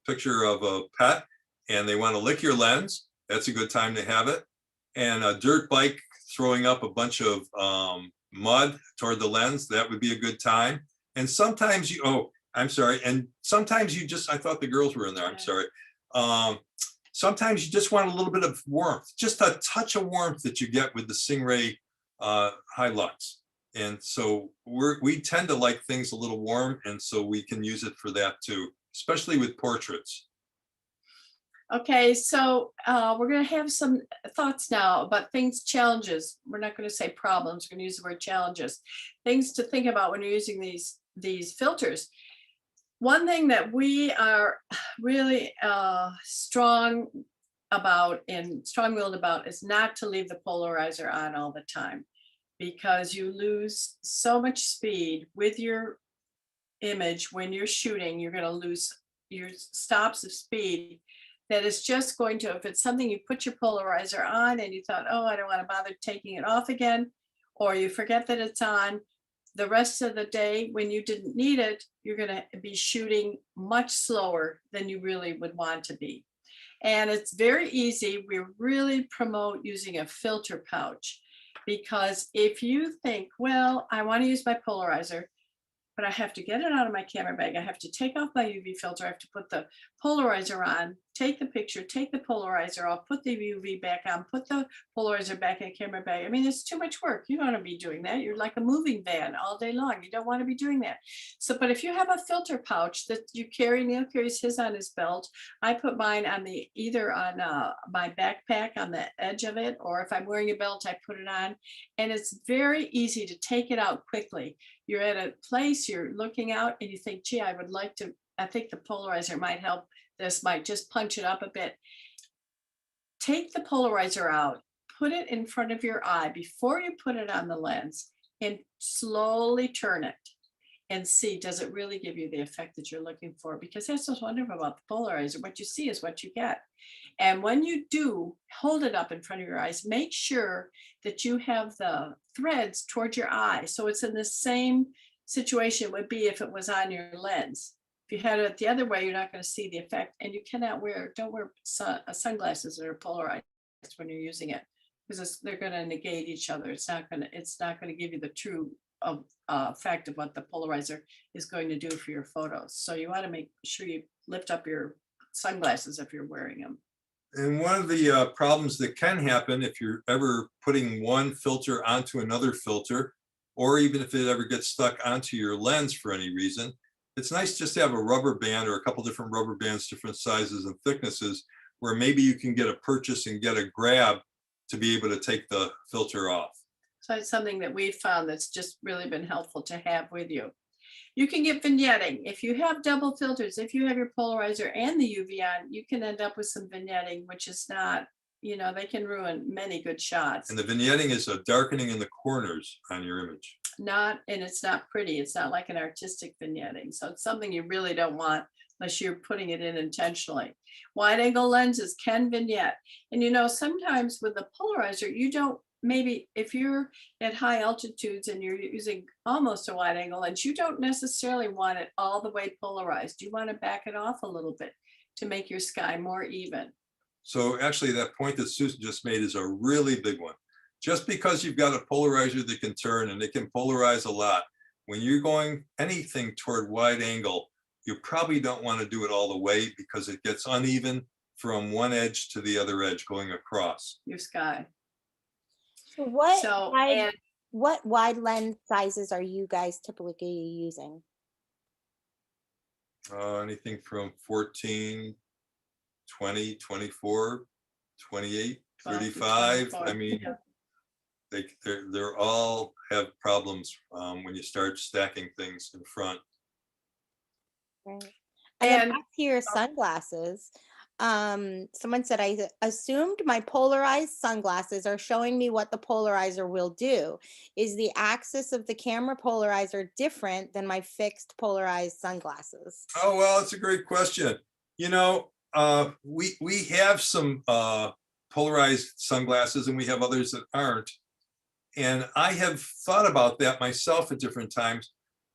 picture of a pet and they want to lick your lens. That's a good time to have it. And a dirt bike throwing up a bunch of mud toward the lens, that would be a good time. And sometimes I'm sorry. And sometimes I thought the girls were in there, I'm sorry. Sometimes you just want a little bit of warmth, just a touch of warmth that you get with the Singh-Ray Hilux. And so we tend to like things a little warm, and so we can use it for that too, especially with portraits. Okay, so we're going to have some thoughts now about challenges. We're not going to say problems, we're going to use the word challenges. Things to think about when you're using these filters. One thing that we are really strong-willed about is not to leave the polarizer on all the time, because you lose so much speed with your image when you're shooting. You're going to lose your stops of speed. That is just going to, if it's something you put your polarizer on and you thought, oh, I don't want to bother taking it off again, or you forget that it's on, the rest of the day when you didn't need it, you're going to be shooting much slower than you really would want to be. And it's very easy. We really promote using a filter pouch, because if you think, well, I want to use my polarizer, but I have to get it out of my camera bag. I have to take off my UV filter. I have to put the polarizer on, take the picture, take the polarizer off, put the UV back on, put the polarizer back in the camera bag. I mean, it's too much work. You don't want to be doing that. You're like a moving van all day long. You don't want to be doing that. So, but if you have a filter pouch that you carry, Neil carries his on his belt. I put mine on either on my backpack on the edge of it, or if I'm wearing a belt, I put it on. And it's very easy to take it out quickly. You're at a place, you're looking out and you think, gee, I think the polarizer might help. This might just punch it up a bit. Take the polarizer out, put it in front of your eye before you put it on the lens, and slowly turn it and see, does it really give you the effect that you're looking for? Because that's what's wonderful about the polarizer. What you see is what you get. And when you do hold it up in front of your eyes, make sure that you have the threads towards your eye. So it's in the same situation it would be if it was on your lens. If you had it the other way, you're not going to see the effect. And you cannot don't wear sunglasses that are polarized when you're using it, because they're going to negate each other. It's not going to give you the true effect of what the polarizer is going to do for your photos. So you want to make sure you lift up your sunglasses if you're wearing them. And one of the problems that can happen if you're ever putting one filter onto another filter, or even if it ever gets stuck onto your lens for any reason, it's nice just to have a rubber band or a couple different rubber bands, different sizes and thicknesses, where maybe you can get a purchase and get a grab to be able to take the filter off. So it's something that we've found that's just really been helpful to have with you. You can get vignetting. If you have double filters, if you have your polarizer and the UV on, you can end up with some vignetting, which is not, you know, they can ruin many good shots. And the vignetting is a darkening in the corners on your image. And it's not pretty. It's not like an artistic vignetting. So it's something you really don't want unless you're putting it in intentionally. Wide angle lenses can vignette. And you know, sometimes with the polarizer, you don't, maybe if you're at high altitudes and you're using almost a wide angle lens, you don't necessarily want it all the way polarized. You want to back it off a little bit to make your sky more even. So actually that point that Susan just made is a really big one. Just because you've got a polarizer that can turn and it can polarize a lot, when you're going anything toward wide angle, you probably don't want to do it all the way because it gets uneven from one edge to the other edge going across. Your sky. So what So, wide, and what wide lens sizes are you guys typically using? Anything from 14, 20, 24, 28, 12 to 35. 24, I mean, yeah. they're all have problems when you start stacking things in front. Right. And then And- back to your sunglasses. Someone said, I assumed my polarized sunglasses are showing me what the polarizer will do. Is the axis of the camera polarizer different than my fixed polarized sunglasses? Oh, well, it's a great question. You know, we have some polarized sunglasses and we have others that aren't. And I have thought about that myself at different times,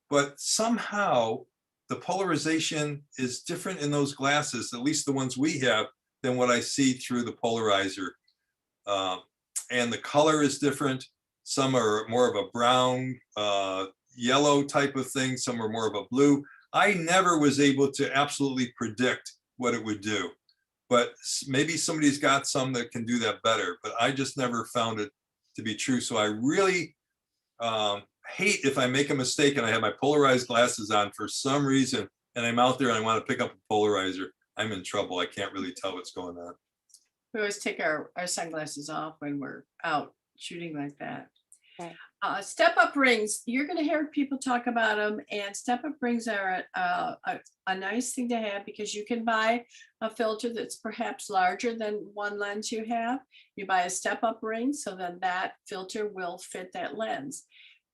but somehow the polarization is different in those glasses, at least the ones we have, than what I see through the polarizer. And the color is different. Some are more of a brown, yellow type of thing. Some are more of a blue. I never was able to absolutely predict what it would do, but maybe somebody's got some that can do that better, but I just never found it to be true. So I really hate if I make a mistake and I have my polarized glasses on for some reason and I'm out there and I want to pick up a polarizer. I'm in trouble. I can't really tell what's going on. We always take our sunglasses off when we're out shooting like that. Right. Step-up rings, you're going to hear people talk about them, and step-up rings are a nice thing to have because you can buy a filter that's perhaps larger than one lens you have. You buy a step-up ring, so then that filter will fit that lens.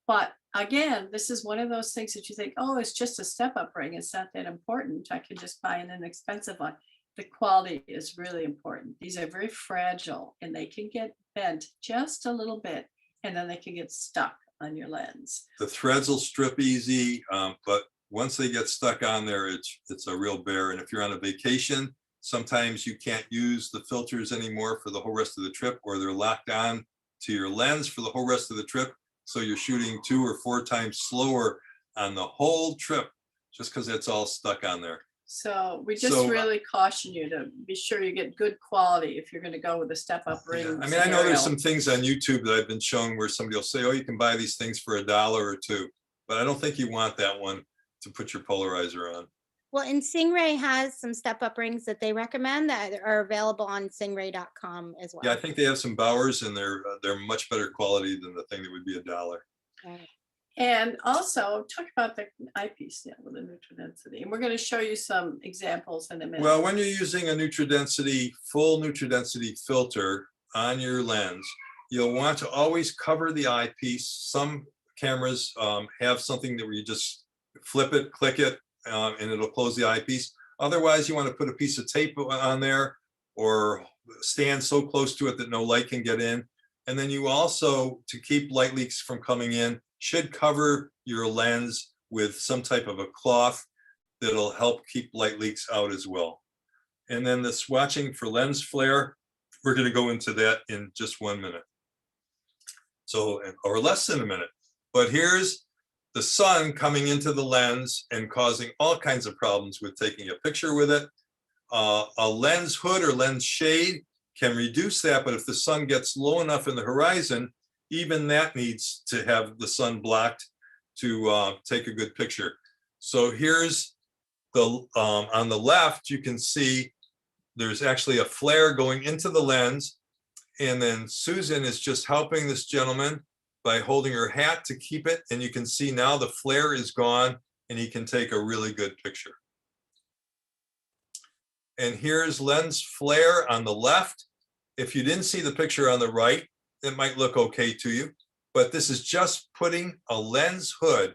But again, this is one of those things that you think, oh, it's just a step-up ring. It's not that important. I can just buy an inexpensive one. The quality is really important. These are very fragile and they can get bent just a little bit and then they can get stuck on your lens. The threads will strip easy, but once they get stuck on there, it's a real bear. And if you're on a vacation, sometimes you can't use the filters anymore for the whole rest of the trip, or they're locked on to your lens for the whole rest of the trip. So you're shooting 2 or 4 times slower on the whole trip just because it's all stuck on there. So we just really caution you to be sure you get good quality if you're going to go with a step-up ring. Yeah. I mean, I know there's some things on YouTube that I've been shown where somebody will say, oh, you can buy these things for $1 or $2, but I don't think you want that one to put your polarizer on. Well, and Singh-Ray has some step-up rings that they recommend that are available on singray.com as well. Yeah, I think they have some Bowers and they're much better quality than the thing that would be $1. Right. And also talk about the eyepiece with the neutral density. And we're going to show you some examples in a minute. Well, when you're using a full neutral density filter on your lens, you'll want to always cover the eyepiece. Some cameras have something that where you just flip it, click it, and it'll close the eyepiece. Otherwise, you want to put a piece of tape on there or stand so close to it that no light can get in. And then you also, to keep light leaks from coming in, should cover your lens with some type of a cloth that'll help keep light leaks out as well. And then the swatching for lens flare, we're going to go into that in just 1 minute. So, or less than a minute. But here's the sun coming into the lens and causing all kinds of problems with taking a picture with it. A lens hood or lens shade can reduce that, but if the sun gets low enough in the horizon, even that needs to have the sun blocked to take a good picture. So here's the, on the left, you can see there's actually a flare going into the lens. And then Susan is just helping this gentleman by holding her hat to keep it. And you can see now the flare is gone and he can take a really good picture. And here's lens flare on the left. If you didn't see the picture on the right, it might look okay to you, but this is just putting a lens hood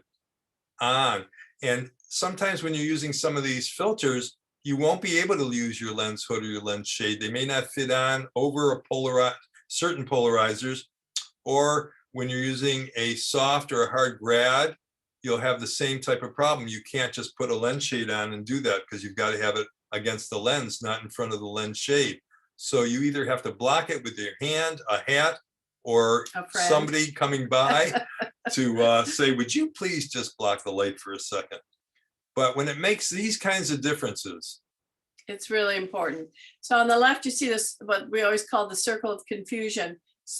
on. And sometimes when you're using some of these filters, you won't be able to use your lens hood or your lens shade. They may not fit on over a certain polarizers, or when you're using a soft or a hard grad, you'll have the same type of problem. You can't just put a lens shade on and do that because you've got to have it against the lens, not in front of the lens shade. So you either have to block it with your hand, a hat, or somebody coming by to say, would you please just block the light for a second? But when it makes these kinds of differences, it's really important. So on the left, you see this, what we always call the circle of confusion,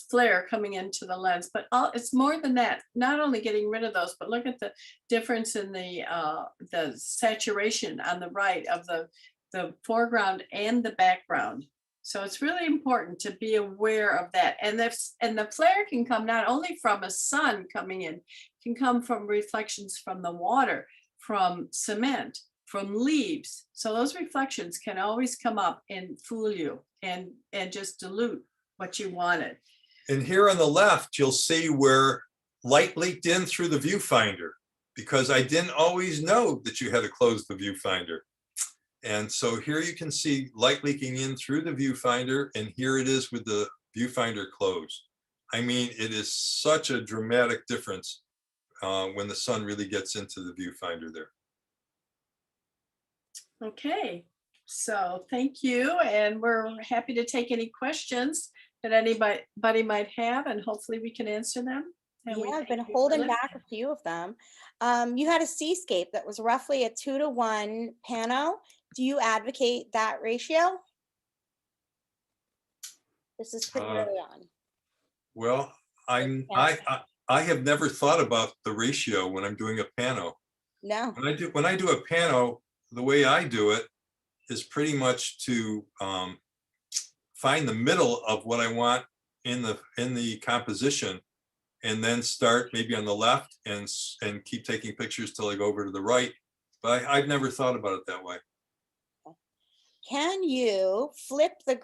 flare coming into the lens, but it's more than that. Not only getting rid of those, but look at the difference in the saturation on the right of the foreground and the background. So it's really important to be aware of that. And the flare can come not only from a sun coming in, can come from reflections from the water, from cement, from leaves. So those reflections can always come up and fool you and just dilute what you wanted. And here on the left, you'll see where light leaked in through the viewfinder, because I didn't always know that you had to close the viewfinder. And so here you can see light leaking in through the viewfinder, and here it is with the viewfinder closed. I mean, it is such a dramatic difference when the sun really gets into the viewfinder there. Okay, so thank you, and we're happy to take any questions that anybody might have, and hopefully we can answer them. And yeah, I've been holding back a few of them. You had a seascape that was roughly a 2-to-1 pano. Do you advocate that ratio? This is pretty early on. Well, I have never thought about the ratio when I'm doing a pano. No. When I do a pano, the way I do it is pretty much to find the middle of what I want in the composition, and then start maybe on the left and keep taking pictures till I go over to the right. But I've never thought about it that way. Can you flip the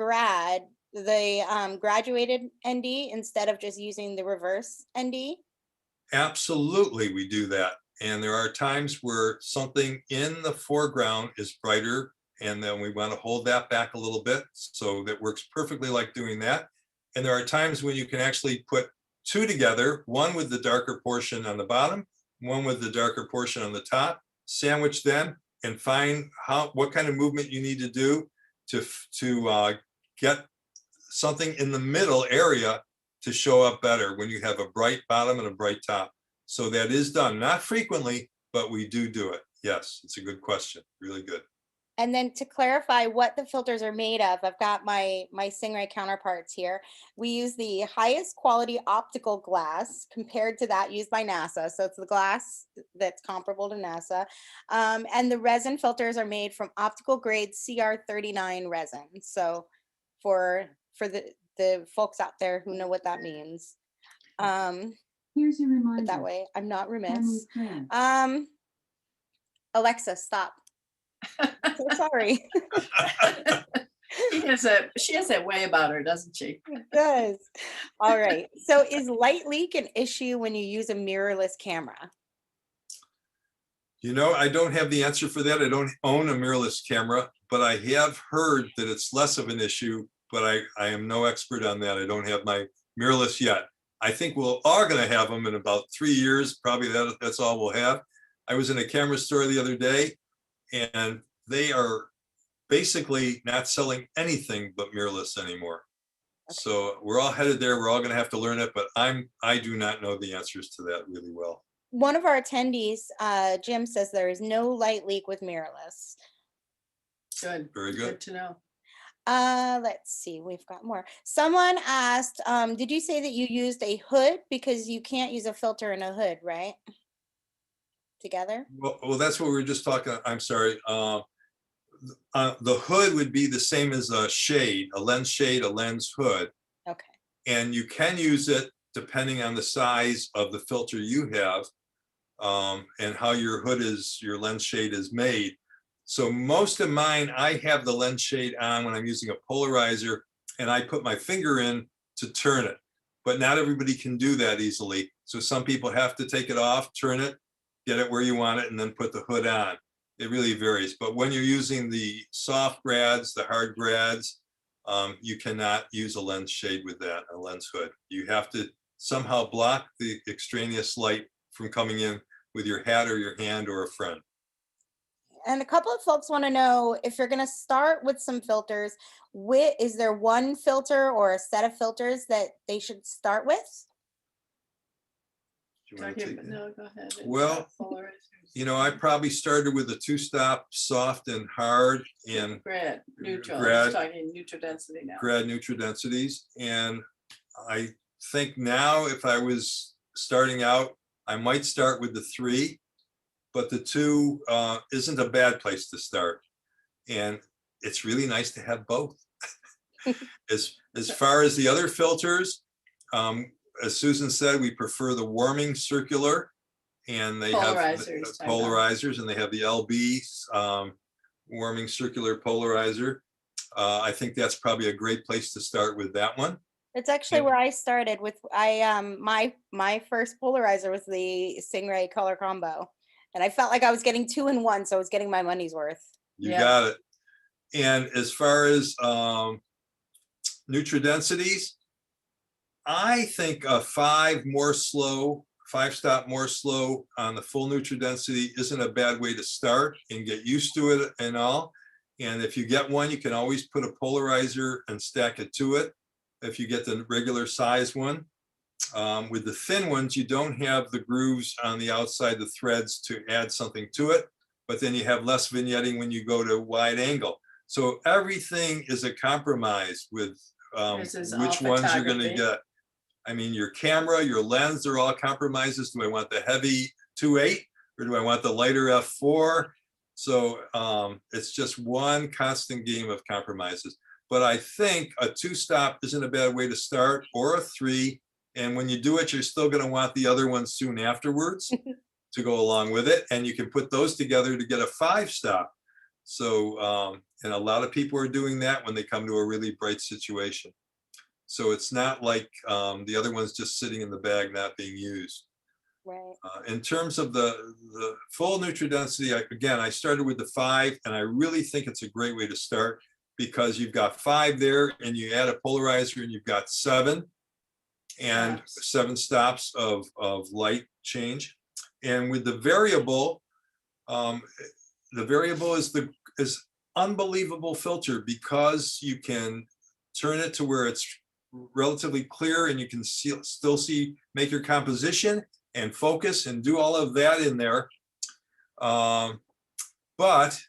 graduated ND instead of just using the reverse ND? Absolutely, we do that. And there are times where something in the foreground is brighter, and then we want to hold that back a little bit. So that works perfectly like doing that. And there are times when you can actually put two together, one with the darker portion on the bottom, one with the darker portion on the top, sandwich them, and find what kind of movement you need to do to get something in the middle area to show up better when you have a bright bottom and a bright top. So that is done, not frequently, but we do it. Yes, it's a good question, really good. And then to clarify what the filters are made of, I've got my Singh-Ray counterparts here. We use the highest quality optical glass compared to that used by NASA. So it's the glass that's comparable to NASA. And the resin filters are made from optical grade CR39 resin. So for the folks out there who know what that means. Here's your reminder. But that way I'm not remiss. Alexa, stop. I'm so sorry. She has that way about her, doesn't she? It does. All right. So is light leak an issue when you use a mirrorless camera? You know, I don't have the answer for that. I don't own a mirrorless camera, but I have heard that it's less of an issue, but I am no expert on that. I don't have my mirrorless yet. I think we're all going to have them in about 3 years. Probably that's all we'll have. I was in a camera store the other day, and they are basically not selling anything but mirrorless anymore. Okay. So we're all headed there. We're all going to have to learn it, but I do not know the answers to that really well. One of our attendees, Jim, says there is no light leak with mirrorless. Good. Very good. Good to know. Let's see, we've got more. Someone asked, did you say that you used a hood? Because you can't use a filter in a hood, right? together? Well, that's what we were just talking. I'm sorry. The hood would be the same as a shade, a lens hood. Okay. And you can use it depending on the size of the filter you have, and how your lens shade is made. So most of mine, I have the lens shade on when I'm using a polarizer, and I put my finger in to turn it. But not everybody can do that easily. So some people have to take it off, turn it, get it where you want it, and then put the hood on. It really varies. But when you're using the soft grads, the hard grads, you cannot use a lens shade with that, a lens hood. You have to somehow block the extraneous light from coming in with your hat or your hand or a friend. And a couple of folks want to know if you're going to start with some filters, is there one filter or a set of filters that they should start with? Do you want to take that? No, go ahead. It's Well, polarizers. I probably started with a 2-stop soft and hard and Grad, neutral, grad- I'm talking neutral density now. grad neutral densities. And I think now if I was starting out, I might start with the 3, but the 2 isn't a bad place to start. And it's really nice to have both. As far as the other filters, as Susan said, we prefer the warming circular, and they have polarizers, and they have the LB warming circular polarizer. I think that's probably a great place to start with that one. It's actually where I started with. My first polarizer was the Singh-Ray color combo, and I felt like I was getting 2 in 1, so I was getting my money's worth. You got it. And as far as neutral densities, I think a 5-stop more slow on the full neutral density isn't a bad way to start and get used to it and all. And if you get one, you can always put a polarizer and stack it to it. If you get the regular size one, with the thin ones, you don't have the grooves on the outside, the threads to add something to it, but then you have less vignetting when you go to wide angle. So everything is a compromise with which ones you're going to get. I mean, your camera, your lens, they're all compromises. Do I want the heavy 2.8 or do I want the lighter f4? So it's just one constant game of compromises. But I think a 2-stop isn't a bad way to start, or a 3. And when you do it, you're still going to want the other one soon afterwards to go along with it. And you can put those together to get a 5-stop. So, and a lot of people are doing that when they come to a really bright situation. So it's not like the other one's just sitting in the bag, not being used. Right. In terms of the full neutral density, I started with the 5, and I really think it's a great way to start because you've got 5 there, and you add a polarizer, and you've got 7, and 7 stops of light change. And with the variable is unbelievable filter because you can turn it to where it's relatively clear and you can still make your composition and focus and do all of that in there. But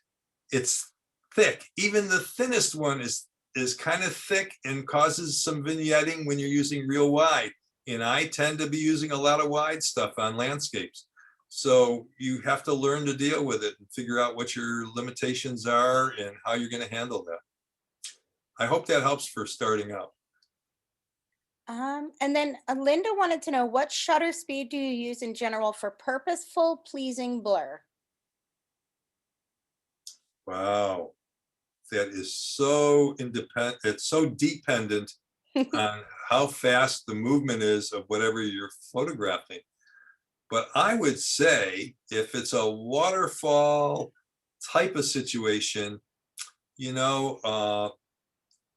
it's thick. Even the thinnest one is kind of thick and causes some vignetting when you're using real wide. And I tend to be using a lot of wide stuff on landscapes. So you have to learn to deal with it and figure out what your limitations are and how you're going to handle that. I hope that helps for starting out. And then Linda wanted to know, what shutter speed do you use in general for purposeful, pleasing blur? Wow, that is so independent. It's so dependent on how fast the movement is of whatever you're photographing. But I would say if it's a waterfall type of situation,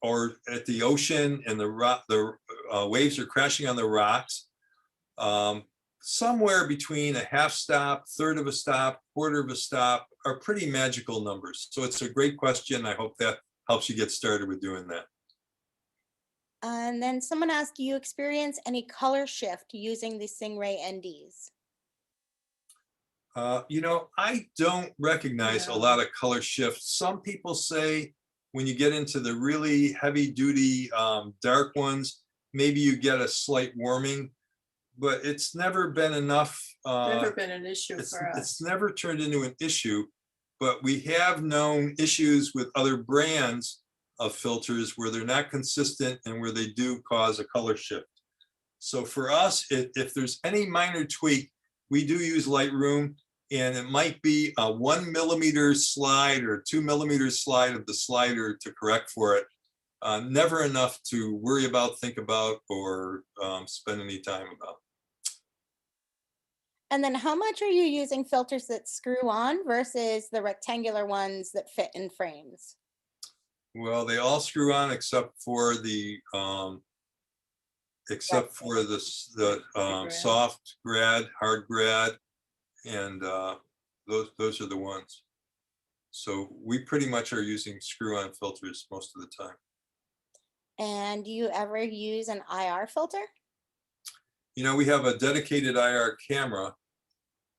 or at the ocean and the waves are crashing on the rocks, somewhere between a 1/2 stop, 1/3 of a stop, 1/4 of a stop are pretty magical numbers. So it's a great question. I hope that helps you get started with doing that. And then someone asked, do you experience any color shift using the Singh-Ray NDs? I don't recognize a lot of color shifts. Some people say when you get into the really heavy duty dark ones, maybe you get a slight warming. but it's never been enough. Never been an issue for us. It's never turned into an issue, but we have known issues with other brands of filters where they're not consistent and where they do cause a color shift. So for us, if there's any minor tweak, we do use Lightroom, and it might be a 1 millimeter slide or 2 millimeter slide of the slider to correct for it. Never enough to worry about, think about, or spend any time about. And then how much are you using filters that screw on versus the rectangular ones that fit in frames? Well, they all screw on except for the soft grad, hard grad, and those are the ones. So we pretty much are using screw-on filters most of the time. And do you ever use an IR filter? You know, we have a dedicated IR camera,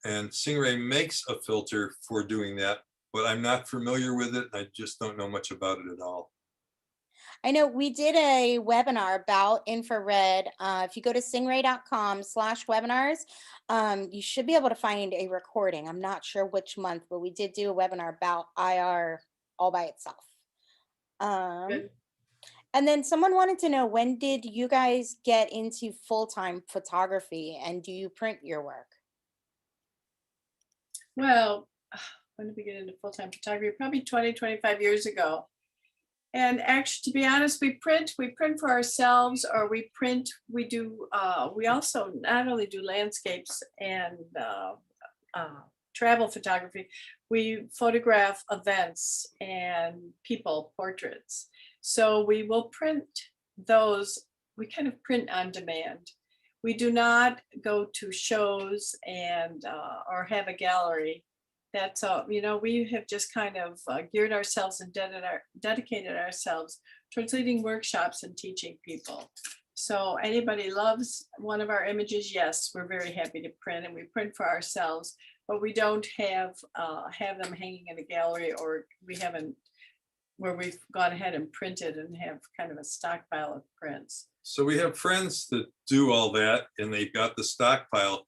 and Singh-Ray makes a filter for doing that, but I'm not familiar with it. I just don't know much about it at all. I know we did a webinar about infrared. If you go to singray.com/webinars, you should be able to find a recording. I'm not sure which month, but we did do a webinar about IR all by itself. Good. And then someone wanted to know, when did you guys get into full-time photography, and do you print your work? Well, when did we get into full-time photography? Probably 20, 25 years ago. And actually, to be honest, we print for ourselves, or we also not only do landscapes and travel photography, we photograph events and people portraits. So we will print those. We kind of print on demand. We do not go to shows and or have a gallery. That's all, you know, we have just kind of geared ourselves and dedicated ourselves towards leading workshops and teaching people. So anybody loves one of our images, yes, we're very happy to print, and we print for ourselves, but we don't have them hanging in a gallery, or we haven't, where we've gone ahead and printed and have kind of a stockpile of prints. So we have friends that do all that, and they've got the stockpile,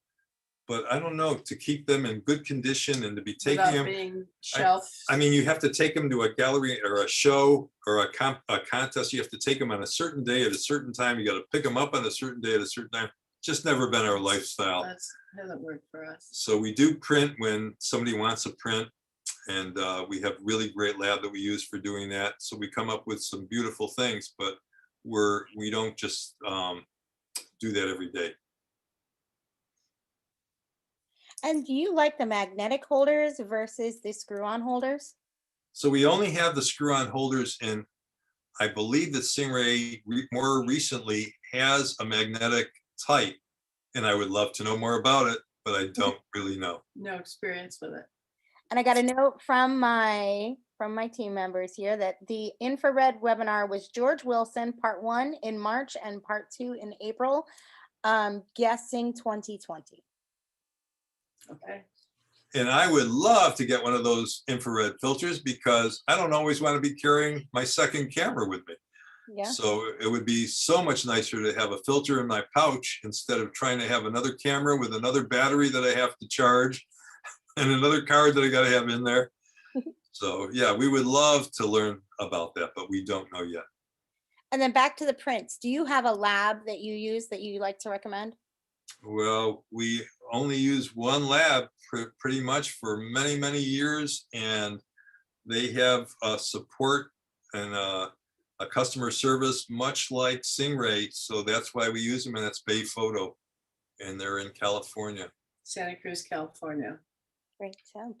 but I don't know, to keep them in good condition and to be taking Without them. being shelved. I mean, you have to take them to a gallery or a show or a contest. You have to take them on a certain day at a certain time. You got to pick them up on a certain day at a certain time. Just never been our lifestyle. That hasn't worked for us. So we do print when somebody wants a print, and we have really great lab that we use for doing that. So we come up with some beautiful things, but we don't just do that every day. And do you like the magnetic holders versus the screw-on holders? So we only have the screw-on holders, and I believe that Singh-Ray more recently has a magnetic type, and I would love to know more about it, but I don't really know. No experience with it. And I got a note from my team members here that the infrared webinar was George Wilson, part 1 in March and part 2 in April, guessing 2020. Okay. And I would love to get one of those infrared filters, because I don't always want to be carrying my second camera with me. Yeah. So it would be so much nicer to have a filter in my pouch instead of trying to have another camera with another battery that I have to charge and another card that I got to have in there. So yeah, we would love to learn about that, but we don't know yet. And then back to the prints. Do you have a lab that you use that you like to recommend? Well, we only use one lab pretty much for many, many years, and they have support and a customer service much like Singh-Ray. So that's why we use them, and that's Bay Photo, and they're in California. Santa Cruz, California. Great job.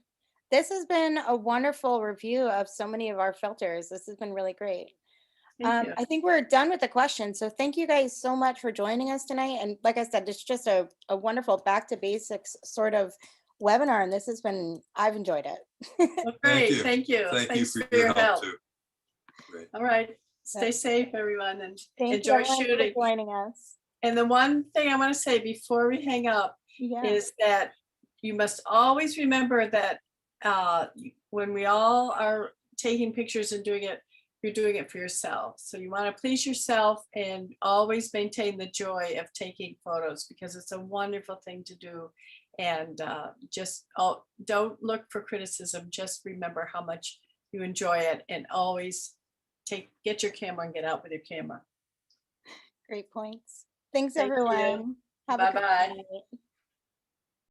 This has been a wonderful review of so many of our filters. This has been really great. Thank you. I think we're done with the questions. So thank you guys so much for joining us tonight. And like I said, it's just a wonderful back to basics sort of webinar. And this has been, I've enjoyed it. Well, great. Thank you. Thank Thanks you for your help too. Great. All right. Stay safe, everyone, and Thank enjoy you everyone shooting. for joining us. And the one thing I want to say before we hang up is that you must always remember that when we all are taking pictures and doing it, you're doing it for yourself. So you want to please yourself and always maintain the joy of taking photos, because it's a wonderful thing to do. And don't look for criticism. Just remember how much you enjoy it, and always get your camera and get out with your camera. Great points. Thanks, Thank you. everyone. Have a good Bye-bye. night.